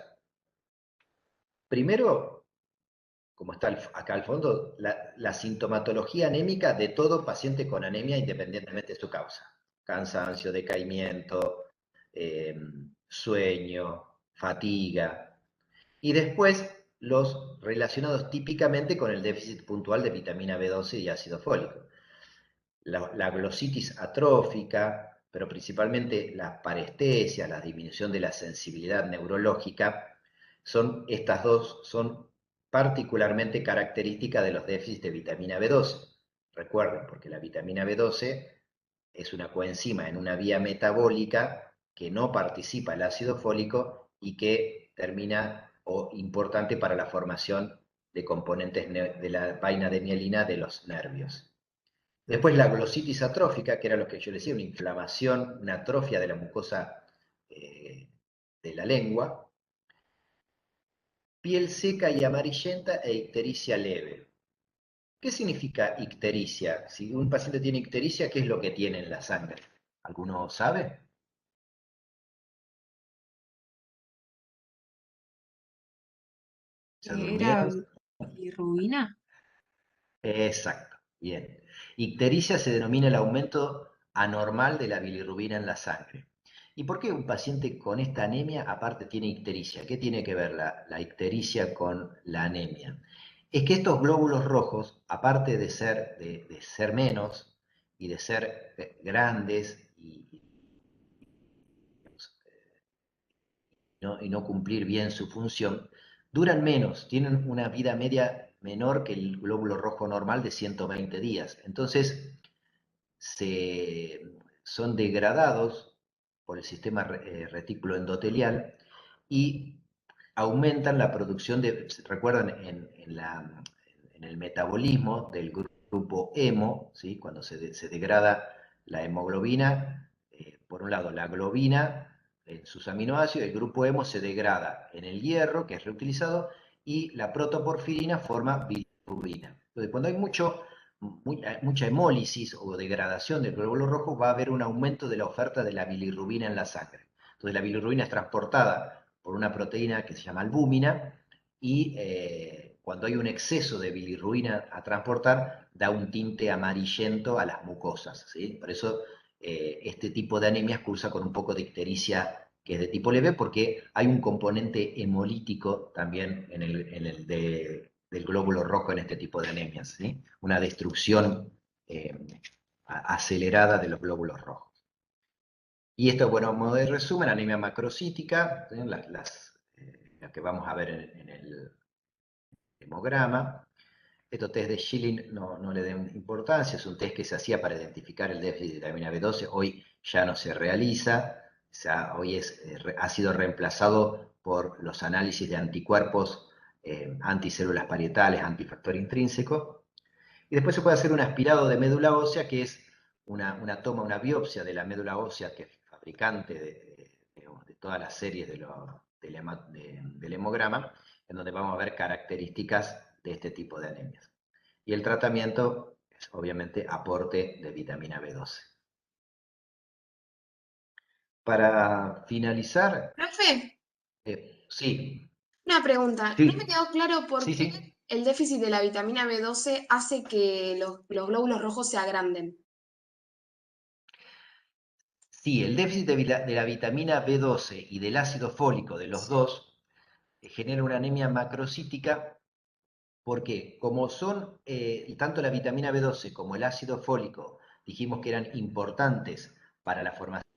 primero, como está acá al fondo, la sintomatología anémica de todo paciente con anemia independientemente de su causa. Cansancio, decaimiento, sueño, fatiga. Y después los relacionados típicamente con el déficit puntual de vitamina B12 y ácido fólico. La glositis atrófica, pero principalmente las parestesias, la disminución de la sensibilidad neurológica, estas dos son particularmente características de los déficits de vitamina B12. Recuerden, porque la vitamina B12 es una coenzima en una vía metabólica que no participa el ácido fólico y que termina importante para la formación de componentes de la vaina de mielina de los nervios. Después la glositis atrófica, que era lo que yo decía, una inflamación, una atrofia de la mucosa de la lengua. Piel seca y amarillenta e ictericia leve. ¿Qué significa ictericia? Si un paciente tiene ictericia, ¿qué es lo que tiene en la sangre? ¿Alguno sabe? ¿Se ¿Era durmieron? bilirrubina? Exacto, bien. Ictericia se denomina el aumento anormal de la bilirrubina en la sangre. ¿Y por qué un paciente con esta anemia aparte tiene ictericia? ¿Qué tiene que ver la ictericia con la anemia? Es que estos glóbulos rojos, aparte de ser menos y de ser grandes y no cumplir bien su función, duran menos, tienen una vida media menor que el glóbulo rojo normal de 120 días. Entonces, son degradados por el sistema retículo endotelial y aumentan la producción de, recuerdan, en el metabolismo del grupo hemo, ¿sí? Cuando se degrada la hemoglobina, por un lado la globina en sus aminoácidos, el grupo hemo se degrada en el hierro, que es reutilizado, y la protoporfirina forma bilirrubina. Entonces, cuando hay mucha hemólisis o degradación del glóbulo rojo, va a haber un aumento de la oferta de la bilirrubina en la sangre. Entonces, la bilirrubina es transportada por una proteína que se llama albúmina y cuando hay un exceso de bilirrubina a transportar, da un tinte amarillento a las mucosas, ¿sí? Por eso este tipo de anemias cursa con un poco de ictericia que es de tipo leve, porque hay un componente hemolítico también del glóbulo rojo en este tipo de anemias, ¿sí? Una destrucción acelerada de los glóbulos rojos. Y esto, bueno, a modo de resumen, anemia macrocítica, ¿sí? Las que vamos a ver en el hemograma. Estos test de Schilling no le den importancia, es un test que se hacía para identificar el déficit de vitamina B12, hoy ya no se realiza, hoy ha sido reemplazado por los análisis de anticuerpos, anticélulas parietales, antifactor intrínseco, y después se puede hacer un aspirado de médula ósea, que es una biopsia de la médula ósea, que es fabricante de todas las series del hemograma, en donde vamos a ver características de este tipo de anemias. Y el tratamiento es obviamente aporte de vitamina B12. Para finalizar, Profe, sí, una pregunta. No me sí, quedó claro por sí, qué sí. el déficit de la vitamina B12 hace que los glóbulos rojos se agranden. Sí, el déficit de la vitamina B12 y del ácido fólico de los dos genera una anemia macrocítica porque como son tanto la vitamina B12 como el ácido fólico, dijimos que eran importantes para la formación.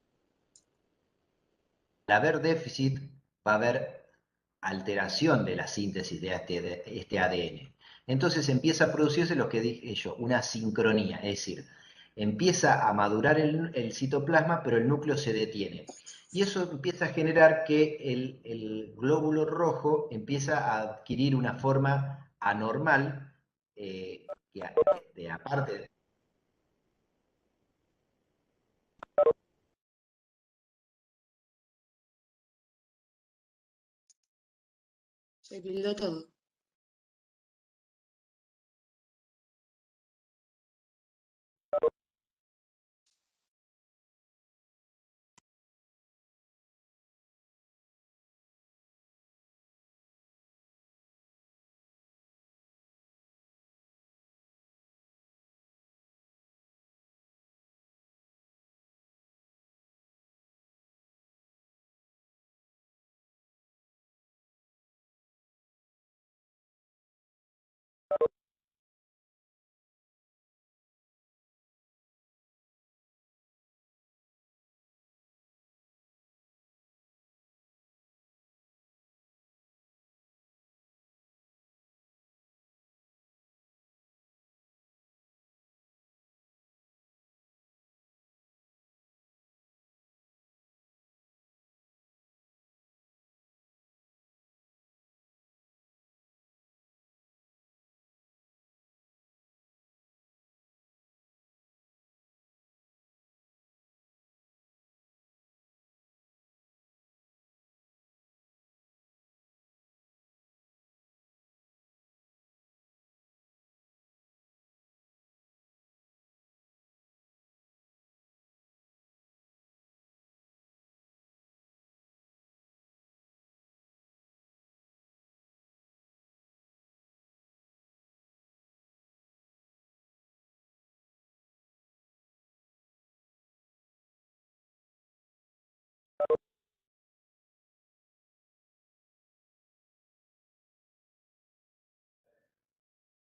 Al haber déficit va a haber alteración de la síntesis de este ADN. Entonces empieza a producirse lo que dije yo, una sincronía, es decir, empieza a madurar el citoplasma, pero el núcleo se detiene. Y eso empieza a generar que el glóbulo rojo empieza a adquirir una forma anormal, que aparte Se tildó todo.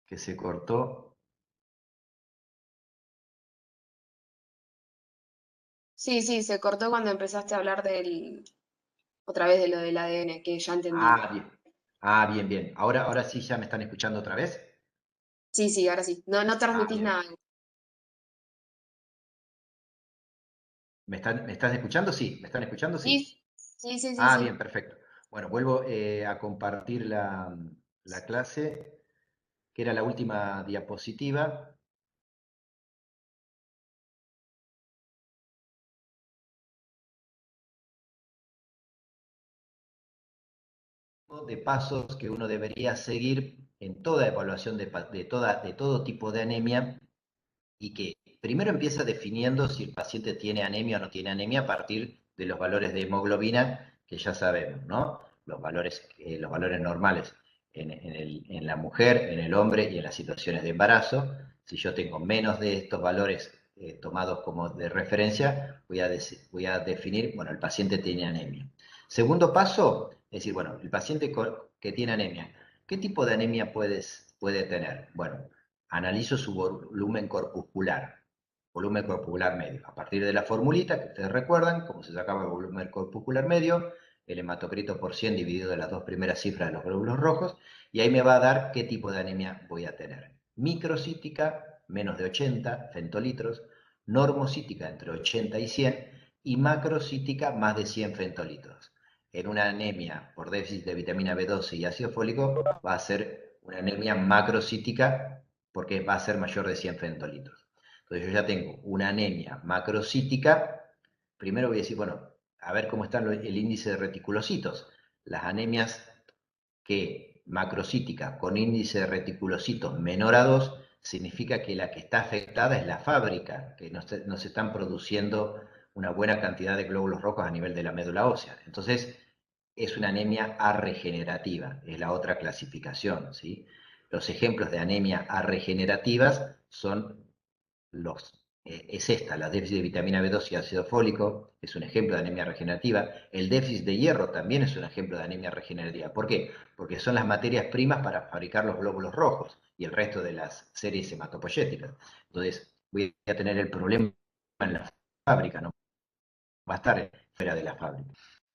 Que se cortó. Sí, sí, se cortó cuando empezaste a hablar otra vez de lo del ADN, que ya entendí. Ah, bien. Ah, bien, bien. Ahora sí ya me están escuchando otra vez. Sí, sí, ahora sí. No, no Ah, transmitís bien. nada. ¿Me están escuchando? Sí, ¿me están escuchando? Sí. Sí, sí, sí, sí, Ah, sí. bien, perfecto. Bueno, vuelvo a compartir la clase, que era la última diapositiva, de pasos que uno debería seguir en toda evaluación de todo tipo de anemia, y que primero empieza definiendo si el paciente tiene anemia o no tiene anemia a partir de los valores de hemoglobina que ya sabemos, ¿no? Los valores normales en la mujer, en el hombre y en las situaciones de embarazo. Si yo tengo menos de estos valores tomados como de referencia, voy a definir, bueno, el paciente tiene anemia. Segundo paso, es decir, bueno, el paciente que tiene anemia, ¿qué tipo de anemia puede tener? Bueno, analizo su volumen corpuscular medio. A partir de la formulita que ustedes recuerdan, cómo se sacaba el volumen corpuscular medio, el hematocrito por 100 dividido de las dos primeras cifras de los glóbulos rojos, y ahí me va a dar qué tipo de anemia voy a tener. Microcítica, menos de 80 fentolitros, normocítica entre 80 y 100, y macrocítica, más de 100 fentolitros. En una anemia por déficit de vitamina B12 y ácido fólico va a ser una anemia macrocítica porque va a ser mayor de 100 fentolitros. Entonces yo ya tengo una anemia macrocítica. Primero voy a decir, bueno, a ver cómo está el índice de reticulocitos. Las anemias que macrocítica con índice de reticulocitos menor a 2 significa que la que está afectada es la fábrica, que no se están produciendo una buena cantidad de glóbulos rojos a nivel de la médula ósea. Entonces, es una anemia arregenerativa, es la otra clasificación, ¿sí? Los ejemplos de anemia arregenerativas son es esta, la déficit de vitamina B2 y ácido fólico, es un ejemplo de anemia regenerativa. El déficit de hierro también es un ejemplo de anemia regenerativa. ¿Por qué? Porque son las materias primas para fabricar los glóbulos rojos y el resto de las series hematopoyéticas. Entonces, voy a tener el problema en la fábrica, no va a estar fuera de la fábrica.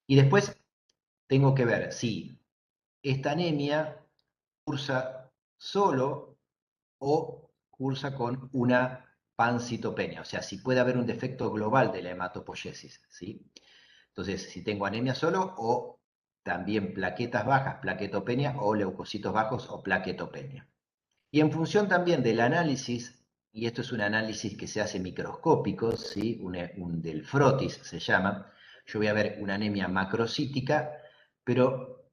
Y después tengo que ver si esta anemia cursa solo o cursa con una pancitopenia, o sea, si puede haber un defecto global de la hematopoiesis, ¿sí? Entonces, si tengo anemia solo o también plaquetas bajas, plaquetopenia, o leucocitos bajos o plaquetopenia. Y en función también del análisis, y esto es un análisis que se hace microscópico, ¿sí? Del frotis se llama, yo voy a ver una anemia macrocítica, pero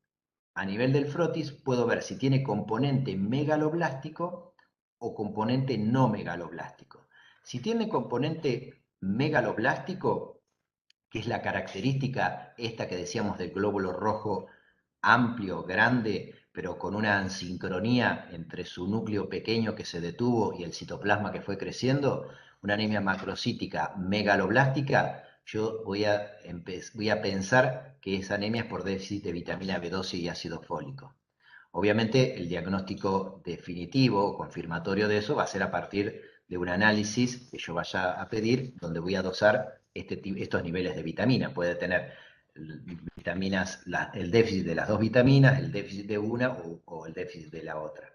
a nivel del frotis puedo ver si tiene componente megaloblástico o componente no megaloblástico. Si tiene componente megaloblástico, que es la característica esta que decíamos del glóbulo rojo amplio, grande, pero con una asincronía entre su núcleo pequeño que se detuvo y el citoplasma que fue creciendo, una anemia macrocítica megaloblástica, yo voy a pensar que esa anemia es por déficit de vitamina B12 y ácido fólico. Obviamente el diagnóstico definitivo o confirmatorio de eso va a ser a partir de un análisis que yo vaya a pedir, donde voy a dosar estos niveles de vitamina. Puede tener vitaminas, el déficit de las dos vitaminas, el déficit de una o el déficit de la otra.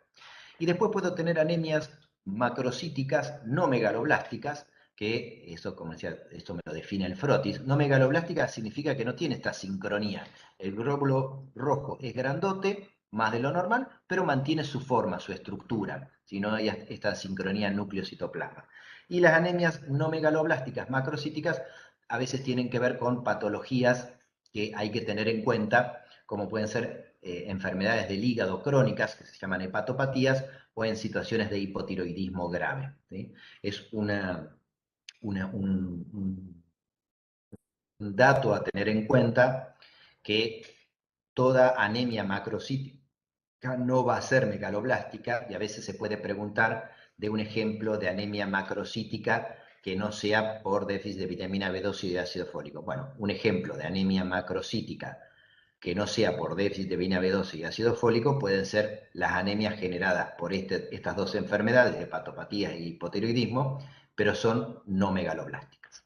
Y después puedo tener anemias macrocíticas no megaloblásticas, que eso, como decía, esto me lo define el frotis. No megaloblástica significa que no tiene esta sincronía. El glóbulo rojo es grandote, más de lo normal, pero mantiene su forma, su estructura, si no hay esta sincronía núcleo-citoplasma. Y las anemias no megaloblásticas macrocíticas a veces tienen que ver con patologías que hay que tener en cuenta, como pueden ser enfermedades del hígado crónicas, que se llaman hepatopatías, o en situaciones de hipotiroidismo grave. ¿Sí? Es un dato a tener en cuenta que toda anemia macrocítica no va a ser megaloblástica, y a veces se puede preguntar de un ejemplo de anemia macrocítica que no sea por déficit de vitamina B12 y de ácido fólico. Bueno, un ejemplo de anemia macrocítica que no sea por déficit de vitamina B12 y ácido fólico pueden ser las anemias generadas por estas dos enfermedades, hepatopatías y hipotiroidismo, pero son no megaloblásticas.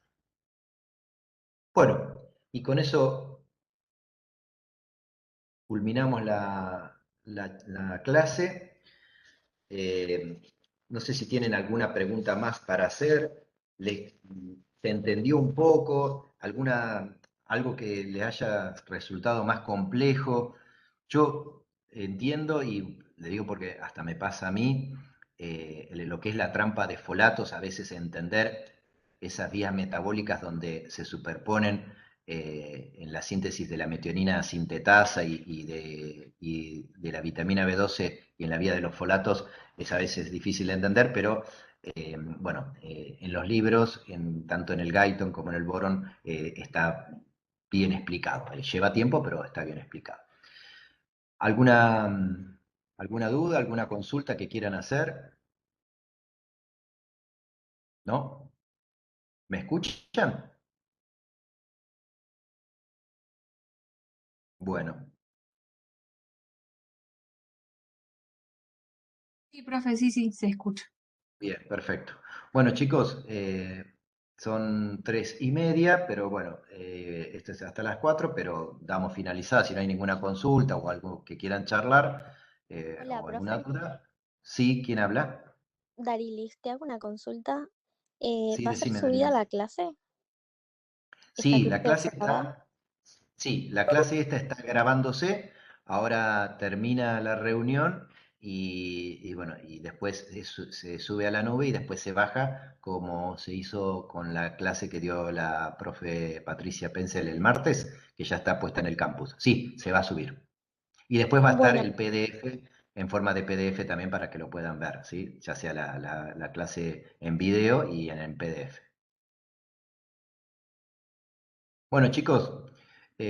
Bueno, y con eso culminamos la clase. No sé si tienen alguna pregunta más para hacer. ¿Se entendió un poco? ¿Algo que le haya resultado más complejo? Yo entiendo, y le digo porque hasta me pasa a mí, lo que es la trampa de folatos, a veces entender esas vías metabólicas donde se superponen en la síntesis de la metionina sintetasa y de la vitamina B12 y en la vía de los folatos, es a veces difícil de entender, pero bueno, en los libros, tanto en el Guyton como en el Boron, está bien explicado. Lleva tiempo, pero está bien explicado. ¿Alguna duda, alguna consulta que quieran hacer? ¿No? ¿Me escuchan? Bueno, Sí, profe, sí, se escucha. bien, perfecto. Bueno, chicos, son 3:30, pero bueno, esto es hasta las 4, pero damos finalizada. Si no hay ninguna consulta o algo que quieran charlar Hola, o alguna profe. duda. Sí, ¿quién habla? Darilis, te hago una consulta. Sí, ¿Va a ser decime, subida Daniel. la clase? ¿Esta Sí, clase de Java? la clase esta está grabándose, ahora termina la reunión y bueno, y después se sube a la nube y después se baja, como se hizo con la clase que dio la profe Patricia Pencel el martes, que ya está puesta en el campus. Sí, se va a subir. Y después va a estar Bueno, el PDF en forma de PDF también para que lo puedan ver, ¿sí? Ya sea la clase en video y en PDF. Bueno, chicos,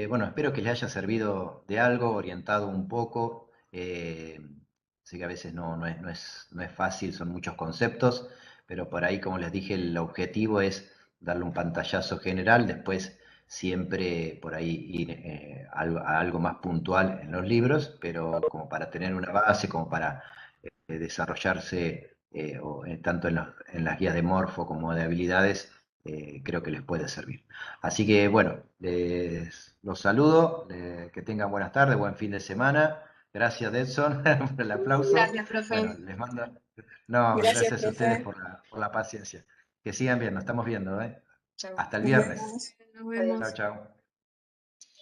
bueno, espero que les haya servido de algo, orientado un poco. Sé que a veces no es fácil, son muchos conceptos, pero por ahí, como les dije, el objetivo es darle un pantallazo general, después siempre por ahí ir a algo más puntual en los libros, pero como para tener una base, como para desarrollarse tanto en las guías de morfo como de habilidades, creo que les puede servir. Así que bueno, los saludo, que tengan buenas tardes, buen fin de semana. Gracias, Edson, por el aplauso. Gracias, Bueno, profe. les mando. No, Gracias, gracias a ustedes profe. por la paciencia. Que sigan bien, nos estamos viendo, ¿eh? Chau. Hasta el Nos viernes. vemos. Nos Adiós. vemos. Chao, chao.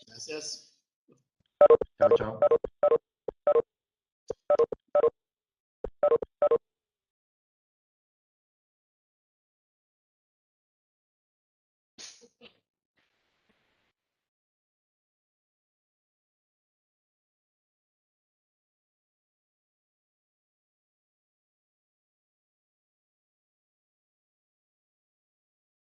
Gracias. Chao, chao.